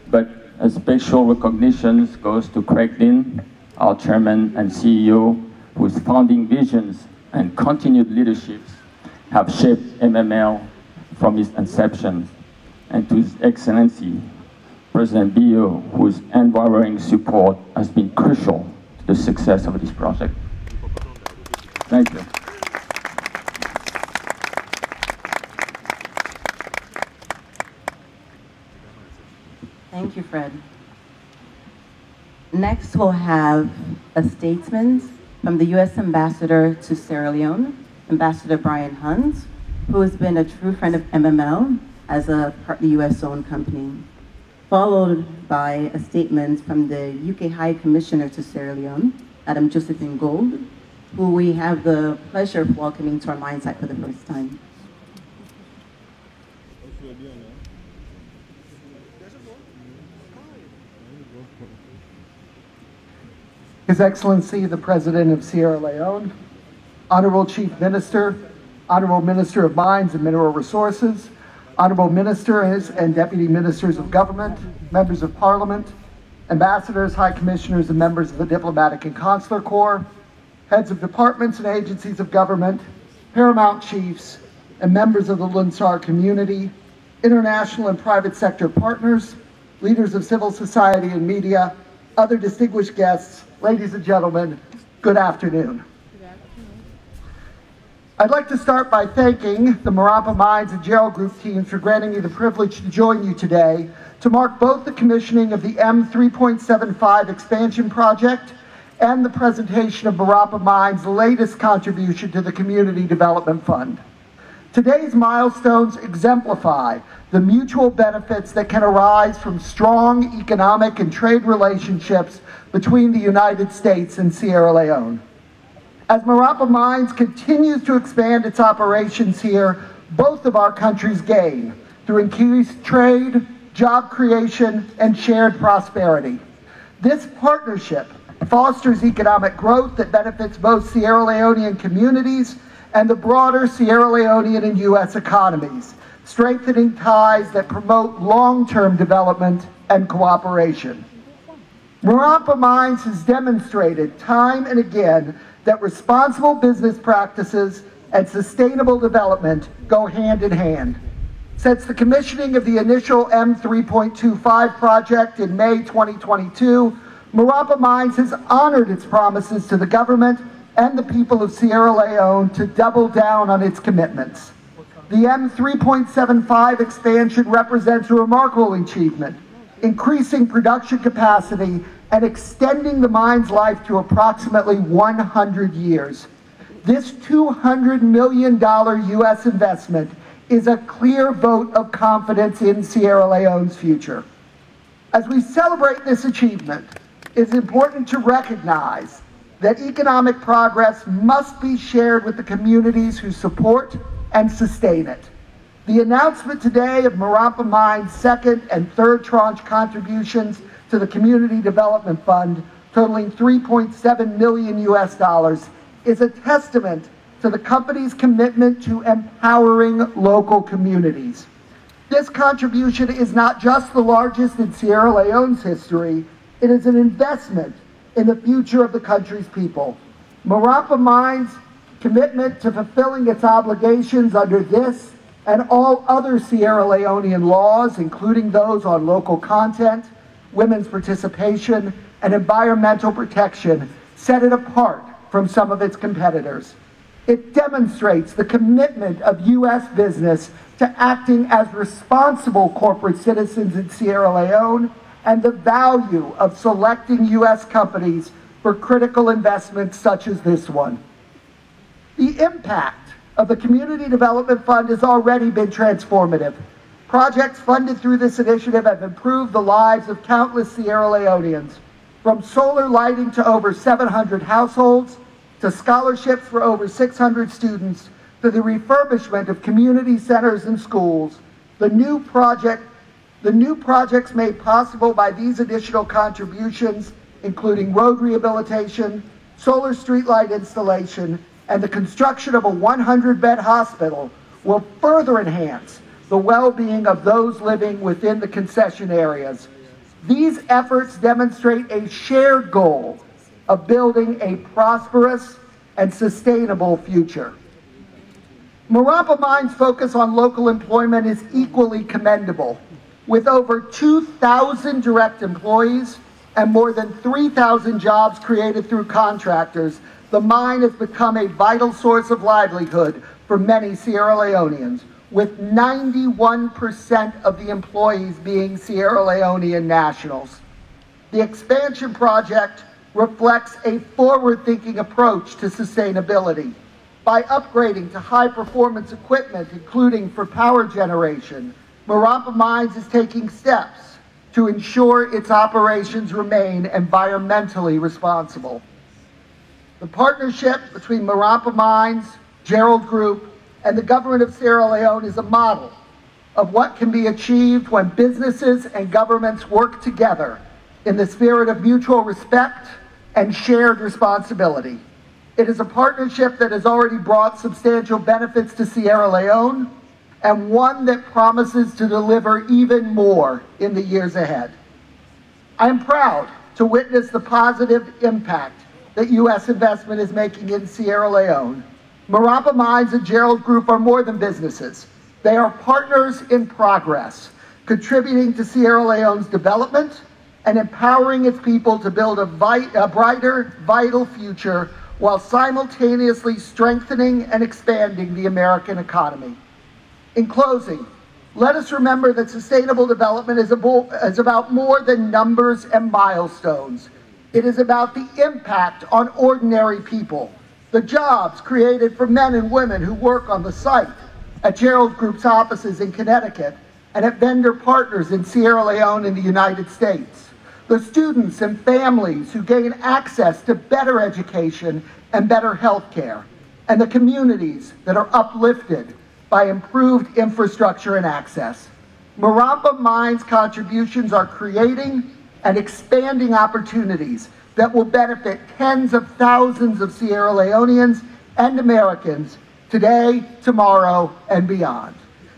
But a special recognition goes to Craig Dean, our chairman and CEO, whose founding visions and continued leaderships have shaped MML from its inception, and to His Excellency, President Bio, whose unwavering support has been crucial to the success of this project. Thank you. Thank you, Fred. Next, we'll have a statement from the U.S. Ambassador to Sierra Leone, Ambassador Brian Hunt, who has been a true friend of MML as a partly U.S.-owned company, followed by a statement from the UK High Commissioner to Sierra Leone, Madam Josephine Gold, who we have the pleasure of welcoming to our mine site for the first time. His Excellency, the President of Sierra Leone, Honorable Chief Minister, Honorable Minister of Mines and Mineral Resources, Honorable Ministers and Deputy Ministers of Government, Members of Parliament, Ambassadors, High Commissioners, and members of the Diplomatic and Consular Corps, heads of departments and agencies of government, paramount chiefs, and members of the Lunsar community, international and private sector partners, leaders of civil society and media, other distinguished guests, ladies and gentlemen, good afternoon. I'd like to start by thanking the Marampa Mines and Gerald Group teams for granting me the privilege to join you today to mark both the commissioning of the M3.75 expansion project and the presentation of Marampa Mines' latest contribution to the Community Development Fund. Today's milestones exemplify the mutual benefits that can arise from strong economic and trade relationships between the United States and Sierra Leone. As Marampa Mines continues to expand its operations here, both of our countries gain through increased trade, job creation, and shared prosperity. This partnership fosters economic growth that benefits both Sierra Leonean communities and the broader Sierra Leonean and U.S. economies, strengthening ties that promote long-term development and cooperation. Marampa Mines has demonstrated time and again that responsible business practices and sustainable development go hand in hand. Since the commissioning of the initial M3.25 project in May 2022, Marampa Mines has honored its promises to the government and the people of Sierra Leone to double down on its commitments. The M3.75 expansion represents a remarkable achievement, increasing production capacity and extending the mine's life to approximately 100 years. This $200 million U.S. investment is a clear vote of confidence in Sierra Leone's future. As we celebrate this achievement, it's important to recognize that economic progress must be shared with the communities who support and sustain it. The announcement today of Marampa Mines' second and third tranche contributions to the Community Development Fund, totaling $3.7 million US, is a testament to the company's commitment to empowering local communities. This contribution is not just the largest in Sierra Leone's history, it is an investment in the future of the country's people. Marampa Mines' commitment to fulfilling its obligations under this and all other Sierra Leonean laws, including those on local content, women's participation, and environmental protection, set it apart from some of its competitors. It demonstrates the commitment of U.S. business to acting as responsible corporate citizens in Sierra Leone and the value of selecting U.S. companies for critical investments such as this one. The impact of the Community Development Fund has already been transformative. Projects funded through this initiative have improved the lives of countless Sierra Leoneans, from solar lighting to over 700 households, to scholarships for over 600 students, to the refurbishment of community centers and schools. The new projects made possible by these additional contributions, including road rehabilitation, solar streetlight installation, and the construction of a 100-bed hospital, will further enhance the well-being of those living within the concession areas. These efforts demonstrate a shared goal of building a prosperous and sustainable future. Marampa Mine's focus on local employment is equally commendable. With over 2,000 direct employees and more than 3,000 jobs created through contractors, the mine has become a vital source of livelihood for many Sierra Leoneans, with 91% of the employees being Sierra Leonean nationals. The expansion project reflects a forward-thinking approach to sustainability. By upgrading to high-performance equipment, including for power generation, Marampa Mines is taking steps to ensure its operations remain environmentally responsible. The partnership between Marampa Mines, Gerald Group, and the government of Sierra Leone is a model of what can be achieved when businesses and governments work together in the spirit of mutual respect and shared responsibility. It is a partnership that has already brought substantial benefits to Sierra Leone, and one that promises to deliver even more in the years ahead. I am proud to witness the positive impact that U.S. investment is making in Sierra Leone. Marampa Mines and Gerald Group are more than businesses. They are partners in progress, contributing to Sierra Leone's development and empowering its people to build a brighter, vital future while simultaneously strengthening and expanding the American economy. In closing, let us remember that sustainable development is about more than numbers and milestones. It is about the impact on ordinary people, the jobs created for men and women who work on the site, at Gerald Group's offices in Connecticut, and at vendor partners in Sierra Leone and the United States, the students and families who gain access to better education and better health care, and the communities that are uplifted by improved infrastructure and access. Marampa Mines' contributions are creating and expanding opportunities that will benefit tens of thousands of Sierra Leoneans and Americans today, tomorrow, and beyond.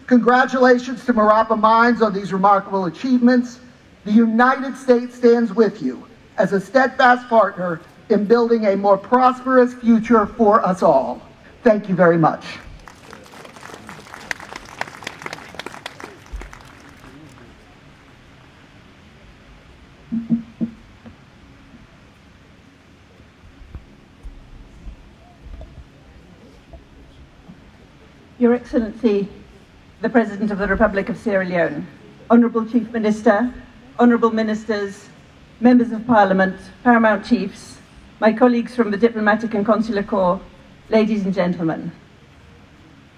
Congratulations to Marampa Mines on these remarkable achievements. The United States stands with you as a steadfast partner in building a more prosperous future for us all. Thank you very much. Your Excellency, the President of the Republic of Sierra Leone, Honourable Chief Minister, Honourable Ministers, Members of Parliament, Paramount Chiefs, my colleagues from the Diplomatic and Consular Corps, ladies and gentlemen.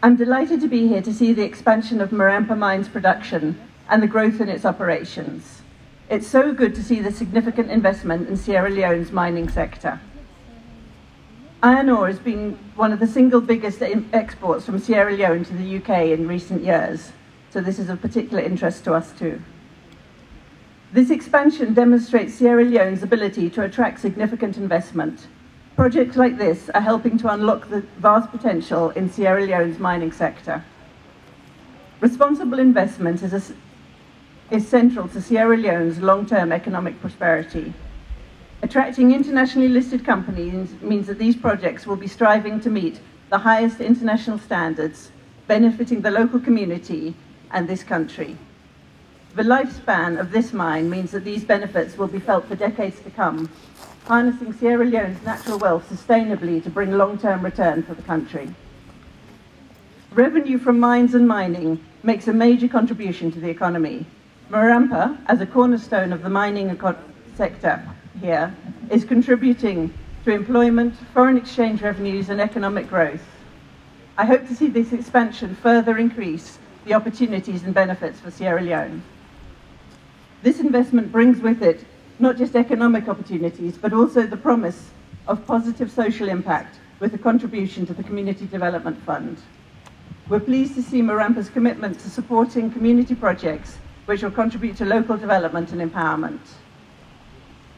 I'm delighted to be here to see the expansion of Marampa Mines production and the growth in its operations. It's so good to see the significant investment in Sierra Leone's mining sector. Iron ore has been one of the single biggest exports from Sierra Leone to the UK in recent years, so this is of particular interest to us too. This expansion demonstrates Sierra Leone's ability to attract significant investment. Projects like this are helping to unlock the vast potential in Sierra Leone's mining sector. Responsible investment is central to Sierra Leone's long-term economic prosperity. Attracting internationally listed companies means that these projects will be striving to meet the highest international standards, benefiting the local community and this country. The lifespan of this mine means that these benefits will be felt for decades to come, harnessing Sierra Leone's natural wealth sustainably to bring long-term return for the country. Revenue from mines and mining makes a major contribution to the economy. Marampa, as a cornerstone of the mining sector here, is contributing to employment, foreign exchange revenues, and economic growth. I hope to see this expansion further increase the opportunities and benefits for Sierra Leone. This investment brings with it not just economic opportunities, but also the promise of positive social impact with a contribution to the Community Development Fund. We're pleased to see Marampa's commitment to supporting community projects which will contribute to local development and empowerment.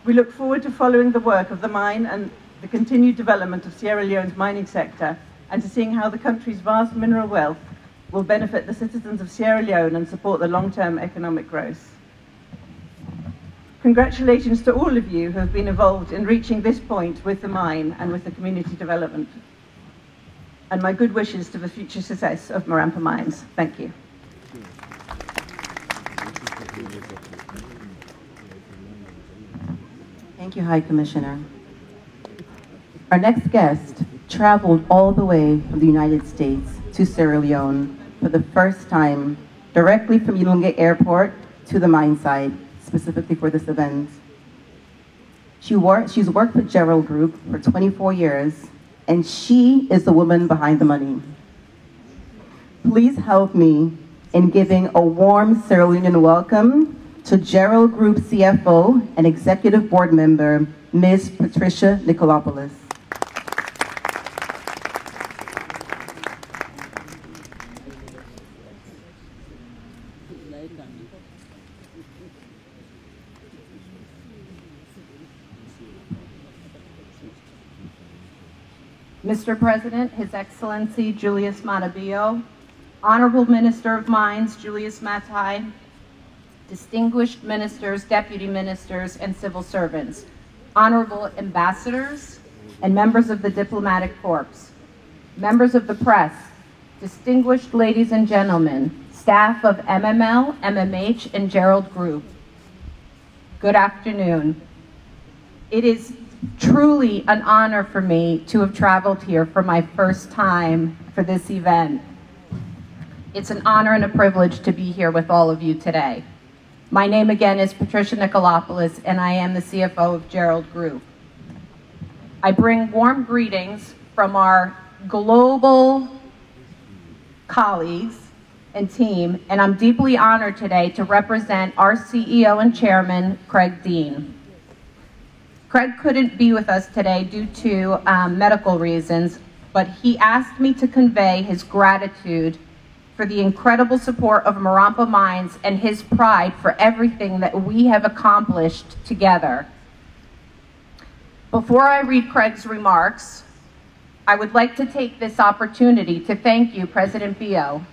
We look forward to following the work of the mine and the continued development of Sierra Leone's mining sector, and to seeing how the country's vast mineral wealth will benefit the citizens of Sierra Leone and support the long-term economic growth. Congratulations to all of you who have been involved in reaching this point with the mine and with the community development. And my good wishes to the future success of Marampa Mines. Thank you. Thank you, High Commissioner. Our next guest traveled all the way from the United States to Sierra Leone for the first time, directly from Leone Airport to the mine site, specifically for this event. She's worked with Gerald Group for 24 years, and she is the woman behind the money. Please help me in giving a warm Sierra Leonean welcome to Gerald Group CFO and Executive Board Member, Ms. Patricia Nicolopoulos. Mr. President, His Excellency Julius Matabio, Honorable Minister of Mines Julius Matai, distinguished ministers, deputy ministers, and civil servants, honorable ambassadors, and members of the diplomatic corps, members of the press, distinguished ladies and gentlemen, staff of MML, MMH, and Gerald Group. Good afternoon. It is truly an honor for me to have traveled here for my first time for this event. It's an honor and a privilege to be here with all of you today. My name again is Patricia Nicolopoulos, and I am the CFO of Gerald Group. I bring warm greetings from our global colleagues and team, and I'm deeply honored today to represent our CEO and Chairman, Craig Dean. Craig couldn't be with us today due to medical reasons, but he asked me to convey his gratitude for the incredible support of Marampa Mines and his pride for everything that we have accomplished together. Before I read Craig's remarks, I would like to take this opportunity to thank you, President Bio.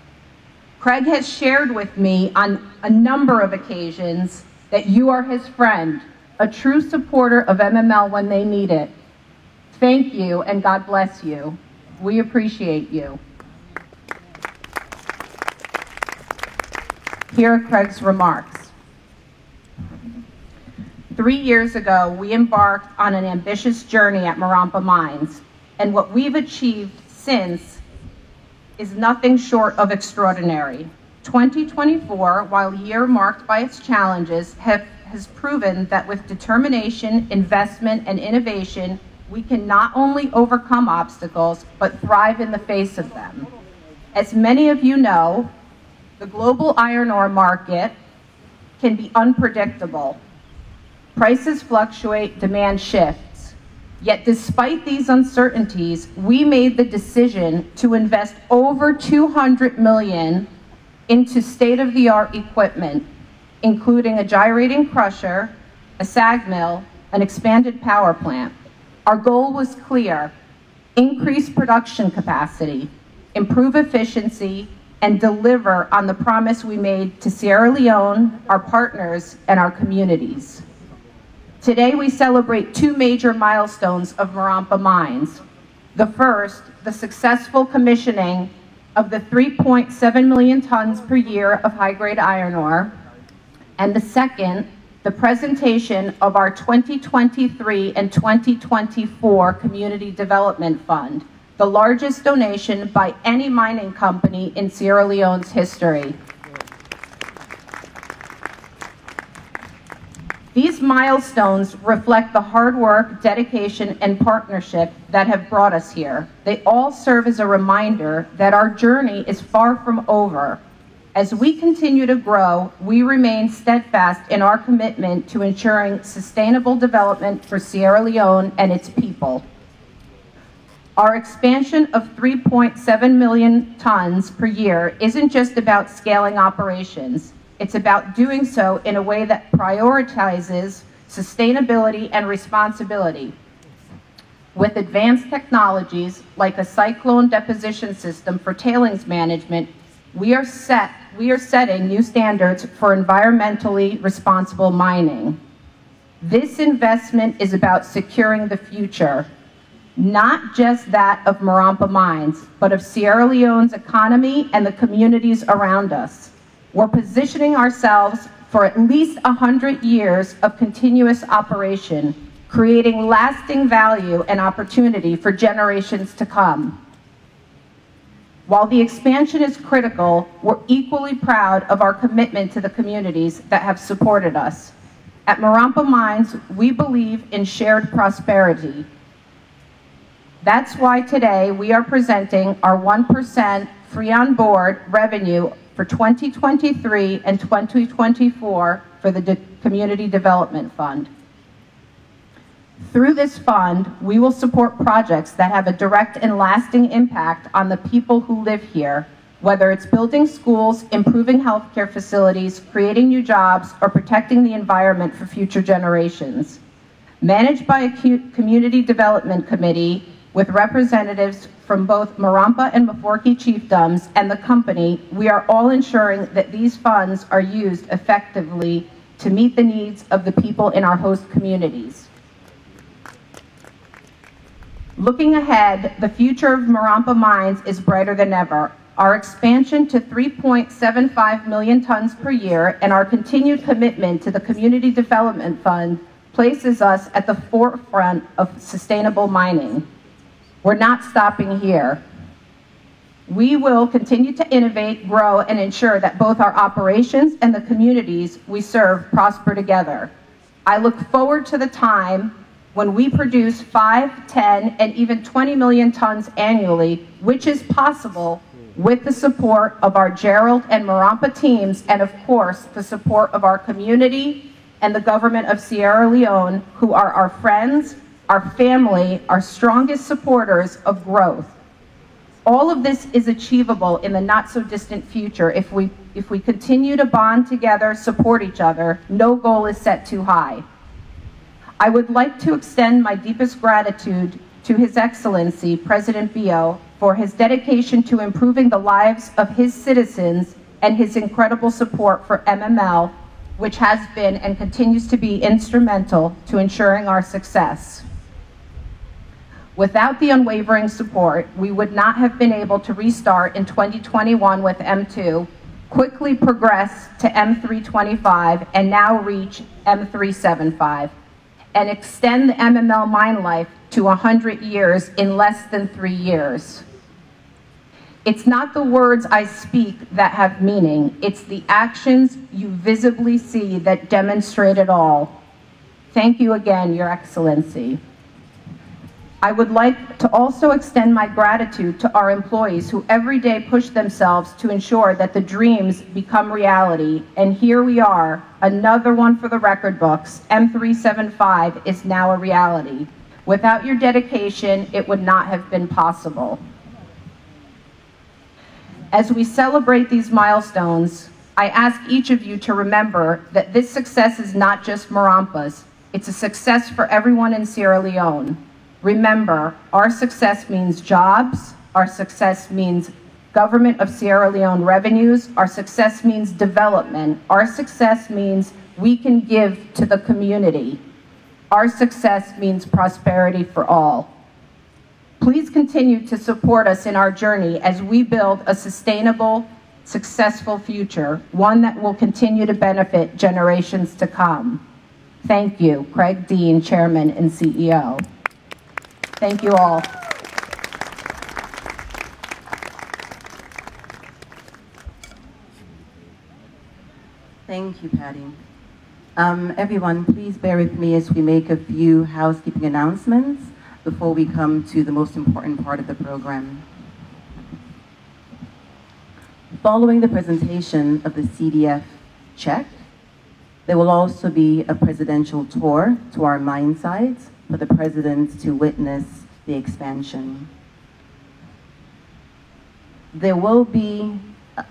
Craig has shared with me on a number of occasions that you are his friend, a true supporter of MML when they need it. Thank you, and God bless you. We appreciate you. Here are Craig's remarks. 3 years ago, we embarked on an ambitious journey at Marampa Mines, and what we've achieved since is nothing short of extraordinary. 2024, while a year marked by its challenges, has proven that with determination, investment, and innovation, we can not only overcome obstacles, but thrive in the face of them. As many of you know, the global iron ore market can be unpredictable. Prices fluctuate, demand shifts. Yet despite these uncertainties, we made the decision to invest over $200 million into state-of-the-art equipment, including a gyrating crusher, a SAG mill, an expanded power plant. Our goal was clear: increase production capacity, improve efficiency, and deliver on the promise we made to Sierra Leone, our partners, and our communities. Today we celebrate two major milestones of Marampa Mines. The first, the successful commissioning of the 3.7 million tons per year of high-grade iron ore, and the second, the presentation of our 2023 and 2024 Community Development Fund, the largest donation by any mining company in Sierra Leone's history. These milestones reflect the hard work, dedication, and partnership that have brought us here. They all serve as a reminder that our journey is far from over. As we continue to grow, we remain steadfast in our commitment to ensuring sustainable development for Sierra Leone and its people. Our expansion of 3.7 million tons per year isn't just about scaling operations. It's about doing so in a way that prioritizes sustainability and responsibility. With advanced technologies like a cyclone deposition system for tailings management, We are setting new standards for environmentally responsible mining. This investment is about securing the future, not just that of Marampa Mines, but of Sierra Leone's economy and the communities around us. We're positioning ourselves for at least 100 years of continuous operation, creating lasting value and opportunity for generations to come. While the expansion is critical, we're equally proud of our commitment to the communities that have supported us. At Marampa Mines, we believe in shared prosperity. That's why today we are presenting our 1% free on board revenue for 2023 and 2024 for the Community Development Fund. Through this fund, we will support projects that have a direct and lasting impact on the people who live here, whether it's building schools, improving healthcare facilities, creating new jobs, or protecting the environment for future generations. Managed by a community development committee with representatives from both Marampa and Maforki chiefdoms and the company, we are all ensuring that these funds are used effectively to meet the needs of the people in our host communities. Looking ahead, the future of Marampa Mines is brighter than ever. Our expansion to 3.75 million tons per year and our continued commitment to the Community Development Fund places us at the forefront of sustainable mining. We're not stopping here. We will continue to innovate, grow, and ensure that both our operations and the communities we serve prosper together. I look forward to the time when we produce 5, 10, and even 20 million tons annually, which is possible with the support of our Gerald and Marampa teams, and of course, the support of our community and the government of Sierra Leone, who are our friends, our family, our strongest supporters of growth. All of this is achievable in the not so distant future if we continue to bond together, support each other. No goal is set too high. I would like to extend my deepest gratitude to His Excellency, President Bio, for his dedication to improving the lives of his citizens and his incredible support for MML, which has been and continues to be instrumental to ensuring our success. Without the unwavering support, we would not have been able to restart in 2021 with M2, quickly progress to M325, and now reach M375. And extend the MML mine life to 100 years in less than 3 years. It's not the words I speak that have meaning, it's the actions you visibly see that demonstrate it all. Thank you again, Your Excellency. I would like to also extend my gratitude to our employees who every day push themselves to ensure that the dreams become reality. And here we are, another one for the record books. M375 is now a reality. Without your dedication, it would not have been possible. As we celebrate these milestones, I ask each of you to remember that this success is not just Marampa's. It's a success for everyone in Sierra Leone. Remember, our success means jobs, our success means government of Sierra Leone revenues, our success means development, our success means we can give to the community. Our success means prosperity for all. Please continue to support us in our journey as we build a sustainable, successful future, one that will continue to benefit generations to come. Thank you, Craig Dean, Chairman and CEO. Thank you all. Thank you, Patty. Everyone, please bear with me as we make a few housekeeping announcements before we come to the most important part of the program. Following the presentation of the CDF check, there will also be a presidential tour to our mine sites for the president to witness the expansion. There will be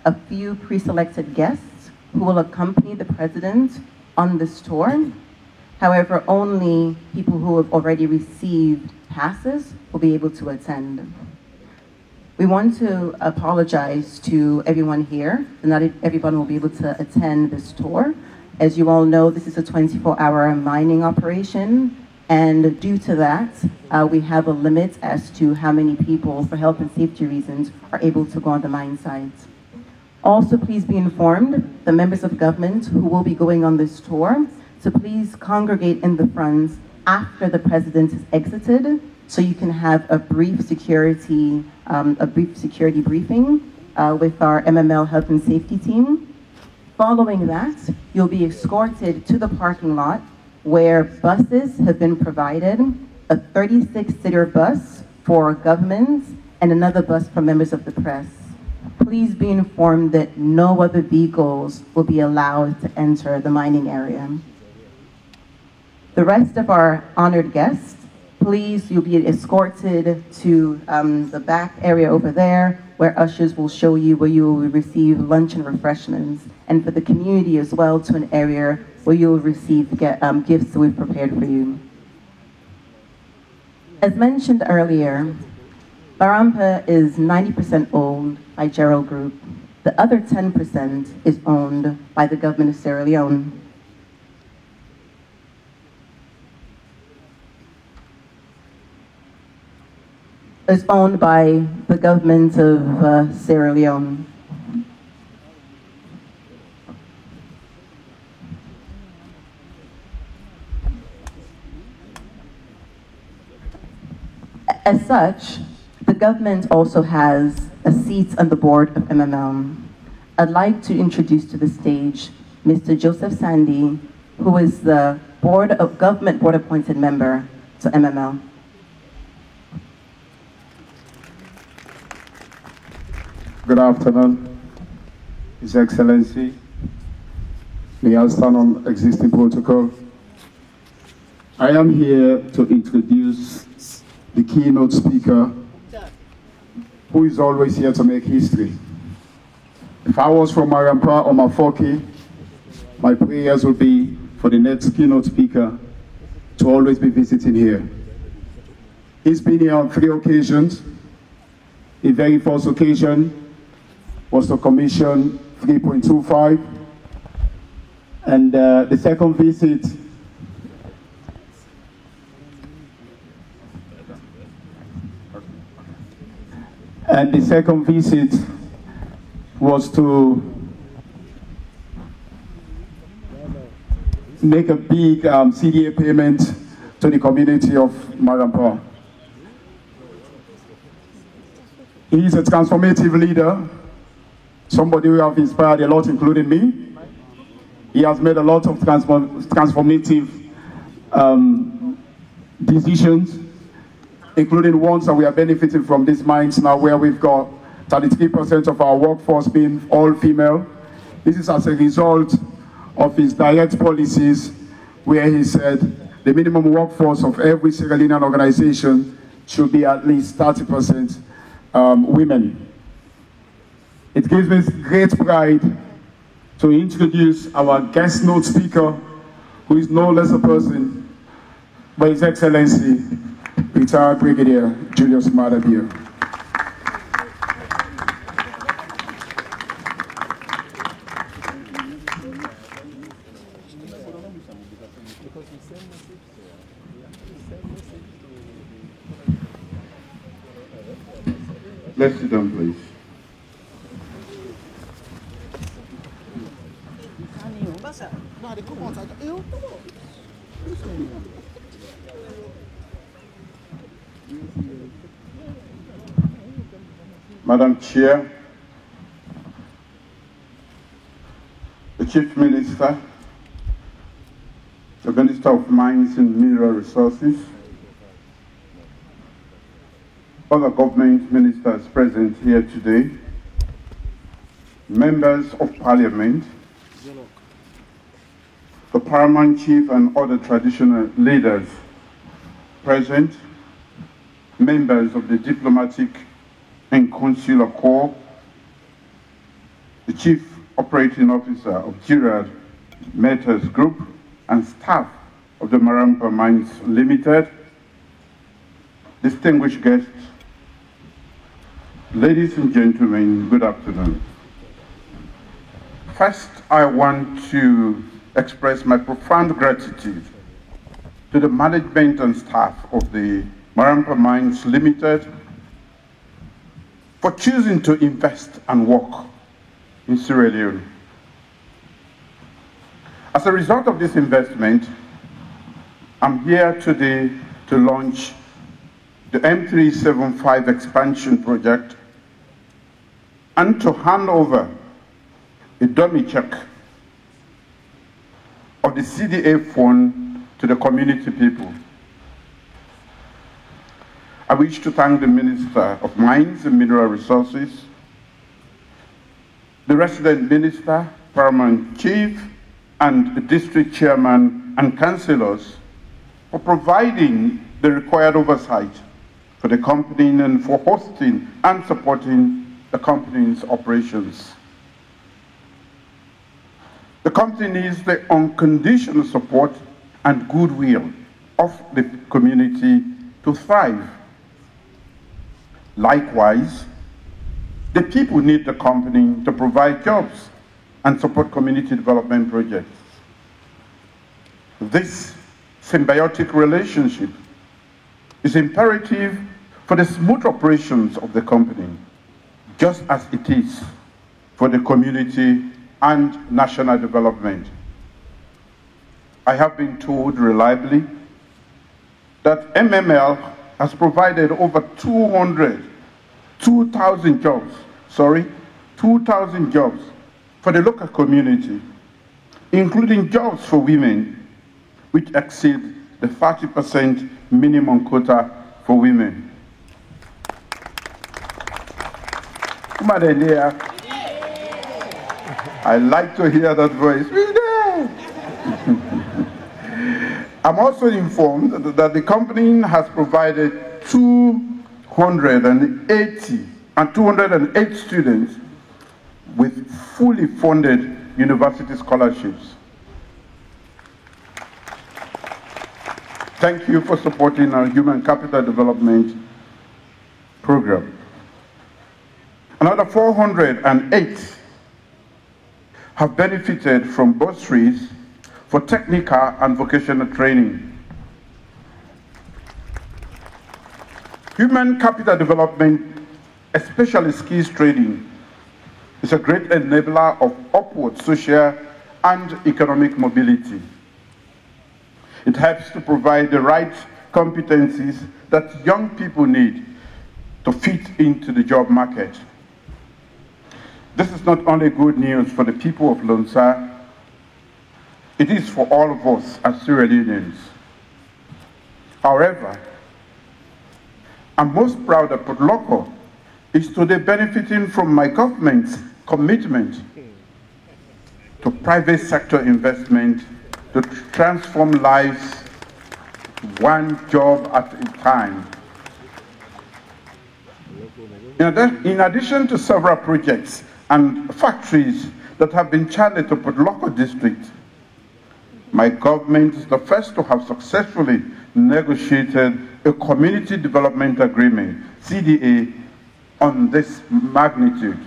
a few pre-selected guests who will accompany the president on this tour. However, only people who have already received passes will be able to attend. We want to apologize to everyone here. Not everyone will be able to attend this tour. As you all know, this is a 24-hour mining operation, and due to that, we have a limit as to how many people, for health and safety reasons, are able to go on the mine sites. Also, please be informed, the members of government who will be going on this tour, to please congregate in the front after the president has exited, so you can have a brief security briefing with our MML health and safety team. Following that, you'll be escorted to the parking lot where buses have been provided, a 36-seater bus for government and another bus for members of the press. Please be informed that no other vehicles will be allowed to enter the mining area. The rest of our honored guests, please, you'll be escorted to the back area over there where ushers will show you where you will receive lunch and refreshments, and for the community as well to an area where you will receive gifts that we've prepared for you. As mentioned earlier, Marampa is 90% owned by Gerald Group. The other 10% is owned by the government of Sierra Leone. Is owned by the government of Sierra Leone. As such, the government also has a seat on the board of MML. I'd like to introduce to the stage Mr. Joseph Sandy, who is the government board appointed member to MML. Good afternoon, His Excellency. May I stand on existing protocol? I am here to introduce the keynote speaker, who is always here to make history. If I was from Marampa or Mafoki, my prayers would be for the next keynote speaker to always be visiting here. He's been here on 3 occasions. The very first occasion was to commission 3.25, and the second visit was to make a big CDA payment to the community of Marampa. He is a transformative leader, somebody who have inspired a lot, including me. He has made a lot of transformative decisions, including ones that we are benefiting from these mines now, where we've got 33% of our workforce being all female. This is as a result of his direct policies, where he said the minimum workforce of every Sierra Leonean organization should be at least 30% women. It gives me great pride to introduce our guest note speaker, who is no less a person but His Excellency, retired Brigadier Julius Madabir. Let's sit down, please. Madam Chair, the Chief Minister, the Minister of Mines and Mineral Resources, other government ministers present here today, members of Parliament, the Paramount Chief and other traditional leaders present, members of the Diplomatic and Consular Corps, the Chief Operating Officer of Gerard Matters Group, and staff of the Marampa Mines Limited, distinguished guests, Ladies and gentlemen, good afternoon. First, I want to express my profound gratitude to the management and staff of the Marampa Mines Limited for choosing to invest and work in Sierra Leone. As a result of this investment, I'm here today to launch the M375 expansion project and to hand over a dummy check of the CDA fund to the community people. I wish to thank the Minister of Mines and Mineral Resources, the resident minister, paramount chief, and the district chairman and councillors for providing the required oversight for the company and for hosting and supporting the company's operations. The company needs the unconditional support and goodwill of the community to thrive. Likewise, the people need the company to provide jobs and support community development projects. This symbiotic relationship is imperative for the smooth operations of the company, just as it is for the community and national development. I have been told reliably that MML has provided over 2,000 jobs for the local community, including jobs for women, which exceed the 30% minimum quota for women. I like to hear that voice. I'm also informed that the company has provided 208 students with fully funded university scholarships. Thank you for supporting our human capital development program. Another 408 have benefited from bursaries for technical and vocational training. Human capital development, especially skills training, is a great enabler of upward social and economic mobility. It helps to provide the right competencies that young people need to fit into the job market. This is not only good news for the people of Lonsa, it is for all of us as Sierra Leoneans. However, I'm most proud that Potloko is today benefiting from my government's commitment to private sector investment to transform lives one job at a time. In addition to several projects and factories that have been channeled to Potloko district, my government is the first to have successfully negotiated a community development agreement, CDA, on this magnitude.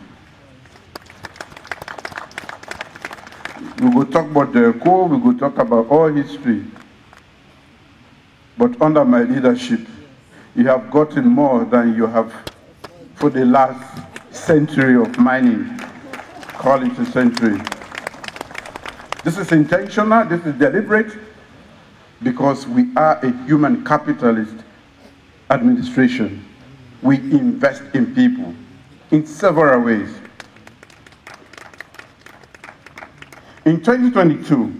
We will talk about the core, we will talk about our history. But under my leadership, you have gotten more than you have for the last century of mining. Call it a century. This is intentional, this is deliberate, because we are a human capitalist administration. We invest in people in several ways. In 2022,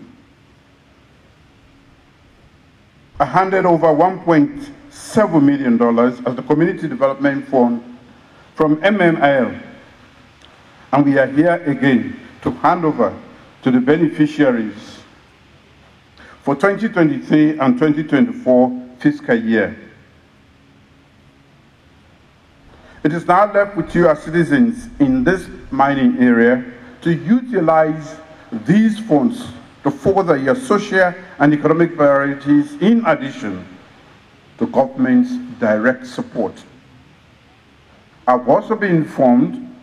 I handed over $1.7 million as the Community Development Fund from MML, and we are here again to hand over to the beneficiaries for 2023 and 2024 fiscal year. It is now left with you as citizens in this mining area to utilize these funds to further your social and economic priorities in addition to government's direct support. I've also been informed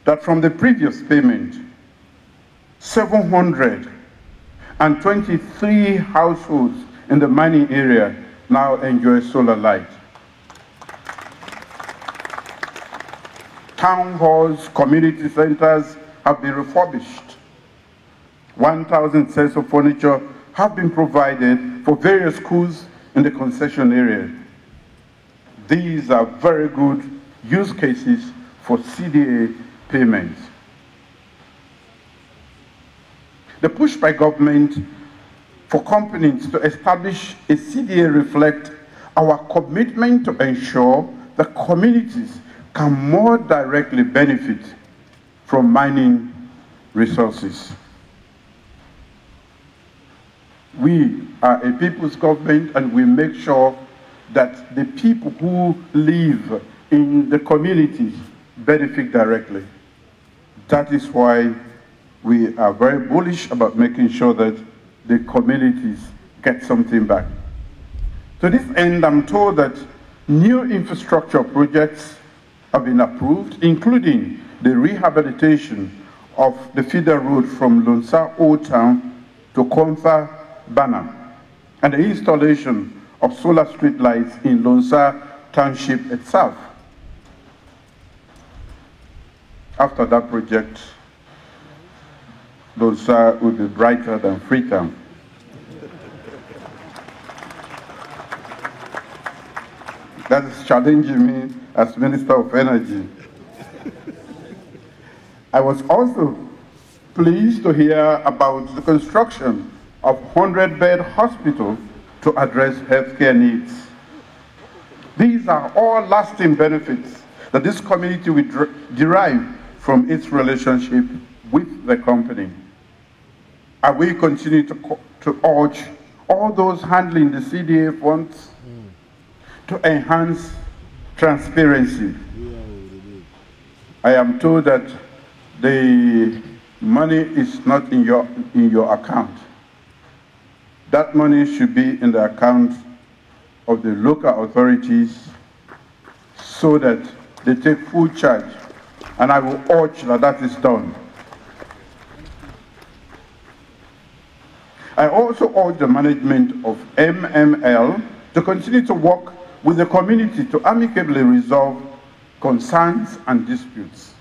that from the previous payment, 723 households in the mining area now enjoy solar light. Town halls, community centers have been refurbished. 1,000 sets of furniture have been provided for various schools in the concession area. These are very good use cases for CDA payments. The push by government for companies to establish a CDA reflects our commitment to ensure that communities can more directly benefit from mining resources. We are a people's government, and we make sure that the people who live in the communities benefit directly. That is why we are very bullish about making sure that the communities get something back. To this end, I'm told that new infrastructure projects have been approved, including the rehabilitation of the feeder road from Lonsa Old Town to Konfa Bana, and the installation of solar street lights in Lonsa Township itself. After that project, Lonsa will be brighter than Freetown. That is challenging me as Minister of Energy. I was also pleased to hear about the construction of 100-bed hospital to address healthcare needs. These are all lasting benefits that this community will derive from its relationship with the company. I will continue to urge all those handling the CDA funds to enhance transparency. I am told that the money is not in your account. That money should be in the account of the local authorities so that they take full charge. And I will urge that that is done. I also urge the management of MML to continue to work with the community to amicably resolve concerns and disputes.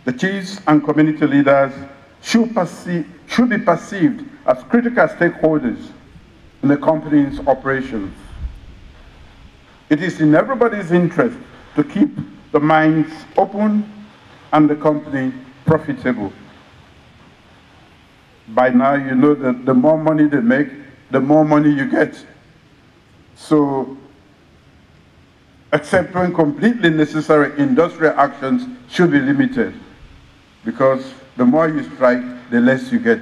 The chiefs and community leaders should be perceived as critical stakeholders in the company's operations. It is in everybody's interest to keep the mines open and the company profitable. By now, you know that the more money they make, the more money you get. So, except when completely necessary, industrial actions should be limited, because the more you strike, the less you get.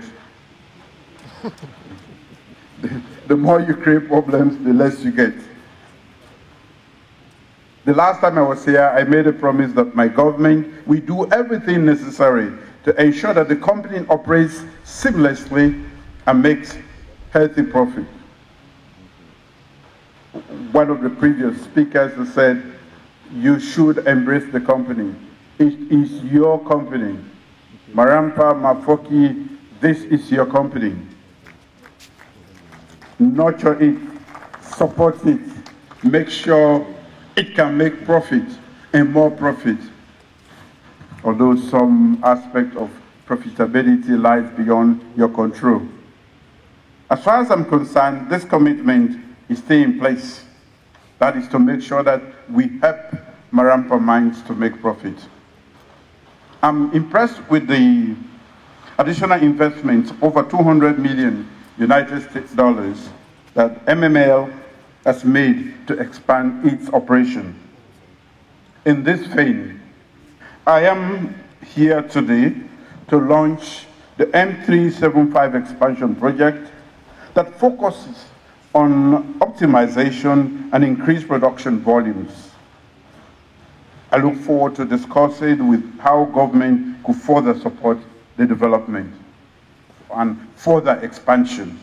The more you create problems, the less you get. The last time I was here, I made a promise that my government will do everything necessary to ensure that the company operates seamlessly and makes healthy profit. One of the previous speakers has said, you should embrace the company. It is your company. Marampa, Mafoki, this is your company. Nurture it, support it, make sure it can make profit and more profit. Although some aspect of profitability lies beyond your control. As far as I'm concerned, this commitment is still in place. That is to make sure that we help Marampa mines to make profit. I'm impressed with the additional investments, over 200 million United States dollars, that MML has made to expand its operation. In this vein, I am here today to launch the M375 expansion project that focuses on optimization and increased production volumes. I look forward to discussing with how government could further support the development and further expansion.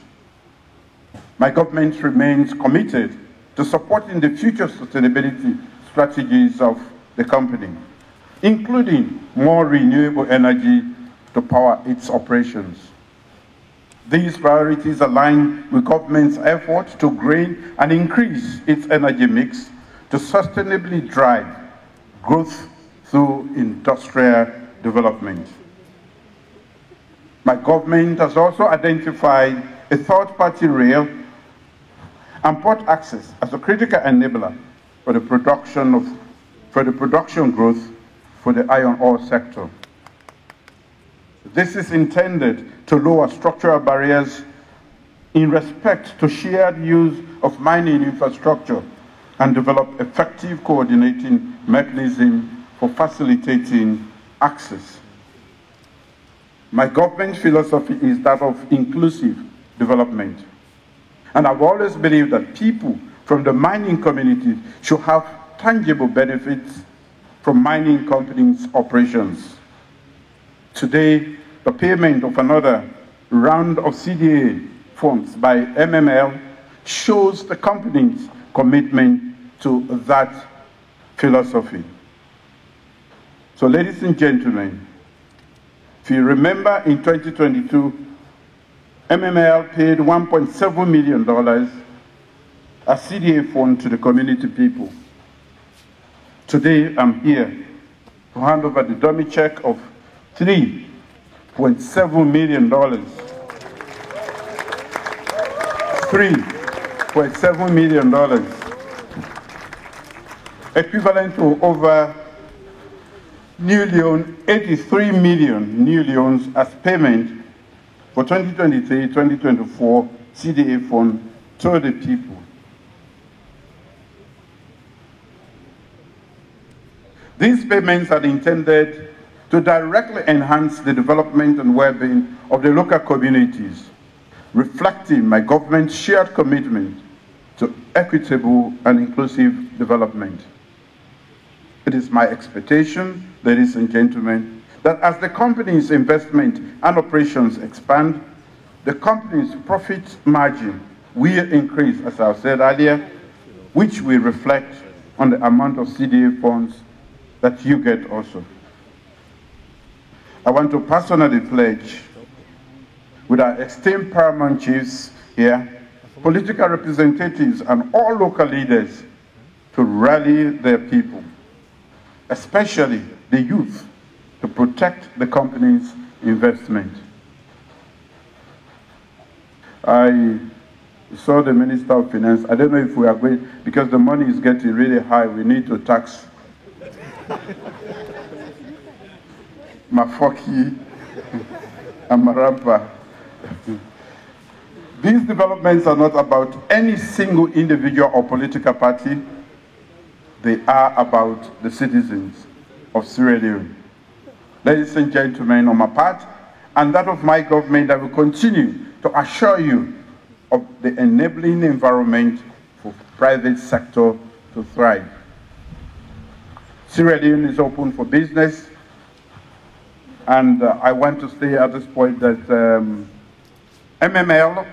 My government remains committed to supporting the future sustainability strategies of the company, including more renewable energy to power its operations. These priorities align with government's effort to gain and increase its energy mix to sustainably drive growth through industrial development. My government has also identified a third-party rail and port access as a critical enabler for the production growth for the iron ore sector. This is intended to lower structural barriers in respect to shared use of mining infrastructure and develop effective coordinating mechanism for facilitating access. My government's philosophy is that of inclusive development. And I've always believed that people from the mining community should have tangible benefits from mining companies' operations. Today, the payment of another round of CDA funds by MML shows the company's commitment to that philosophy. So, ladies and gentlemen, if you remember in 2022, MML paid $1.7 million as CDA fund to the community people. Today, I'm here to hand over the dummy check of $3.7 million. $3.7 million, equivalent to over new Leone, 83 million new Leones as payment for 2023-2024 CDA fund to the people. These payments are intended to directly enhance the development and well-being of the local communities, reflecting my government's shared commitment to equitable and inclusive development. It is my expectation, ladies and gentlemen, that as the company's investment and operations expand, the company's profit margin will increase, as I said earlier, which will reflect on the amount of CDA funds that you get also. I want to personally pledge with our esteemed paramount chiefs here, political representatives and all local leaders to rally their people, especially the youth, to protect the company's investment. I saw the Minister of Finance. I don't know if we are going, because the money is getting really high, we need to tax Mafoki and Marampa. These developments are not about any single individual or political party. They are about the citizens of Sierra Leone. Ladies and gentlemen, on my part and that of my government, I will continue to assure you of the enabling environment for private sector to thrive. Sierra Leone is open for business, and I want to say at this point that MML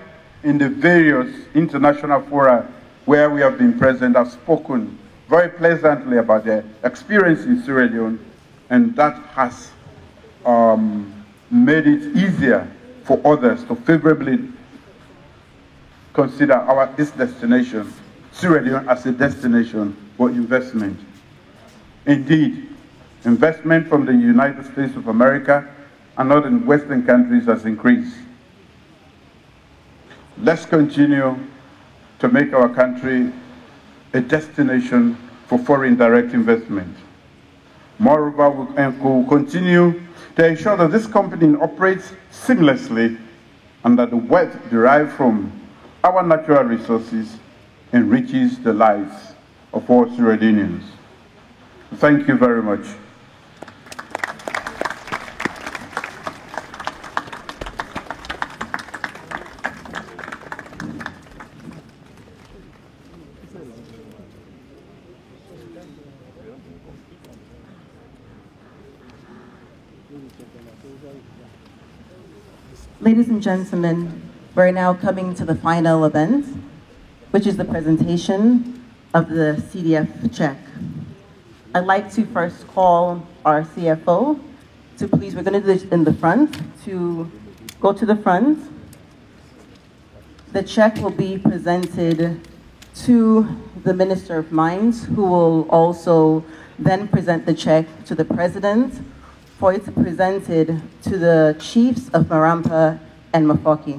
in the various international fora where we have been present have spoken very pleasantly about their experience in Sierra Leone, and that has made it easier for others to favorably consider this destination, Sierra Leone, as a destination for investment. Indeed, investment from the United States of America and other Western countries has increased. Let's continue to make our country a destination for foreign direct investment. Moreover, we'll continue to ensure that this company operates seamlessly and that the wealth derived from our natural resources enriches the lives of all Sierra Leoneans. Thank you very much. Ladies and gentlemen, we're now coming to the final event, which is the presentation of the CDF check. I'd like to first call our CFO to please, we're going to do this in the front, to go to the front. The check will be presented to the Minister of Mines, who will also then present the check to the President for it to be presented to the chiefs of Marampa and Mafoki.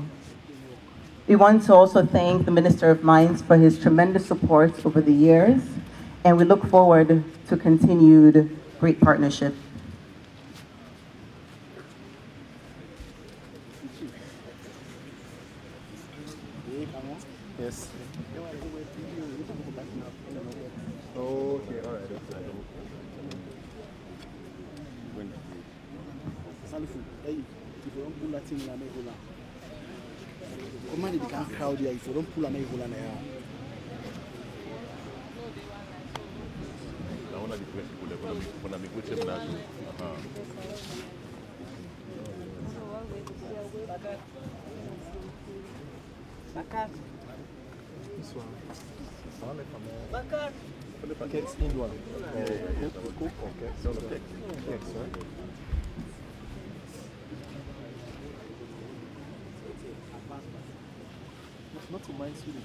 We want to also thank the Minister of Mines for his tremendous support over the years, and we look forward to continued great partnership. Yes. Okay, all right. Comment you can crowd here if you don't pull a mail on air? I want to be when I'm with him now. Bakar. This one. Bakar. For the packets in one. Cook, okay. So the cake. Yes, sir. Not to mind sweet.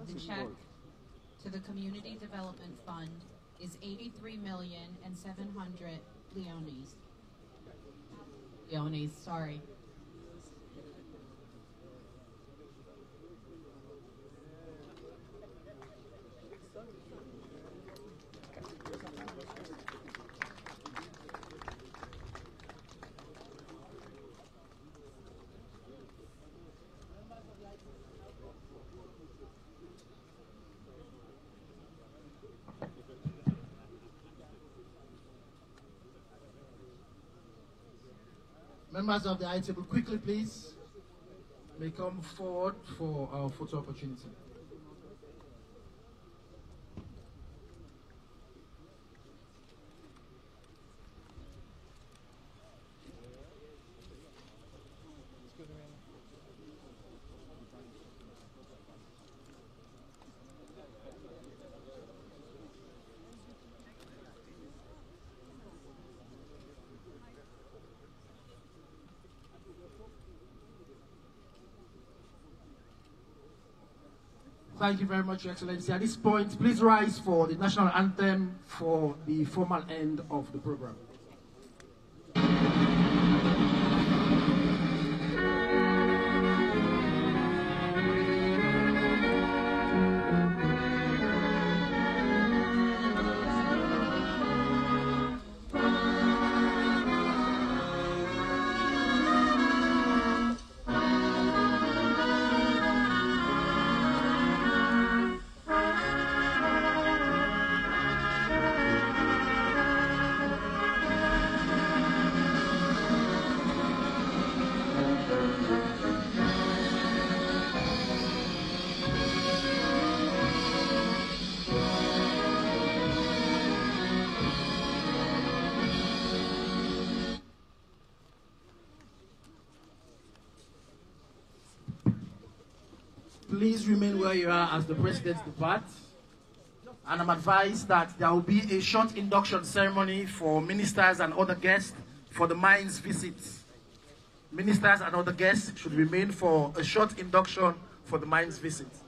The check to the Community Development Fund is 83,700,000 leones. Leones, sorry. Members of the high table, quickly please, may come forward for our photo opportunity. Thank you very much, Your Excellency. At this point, please rise for the national anthem for the formal end of the program. Please remain where you are as the president departs. And I'm advised that there will be a short induction ceremony for ministers and other guests for the mines visits. Ministers and other guests should remain for a short induction for the mines visits.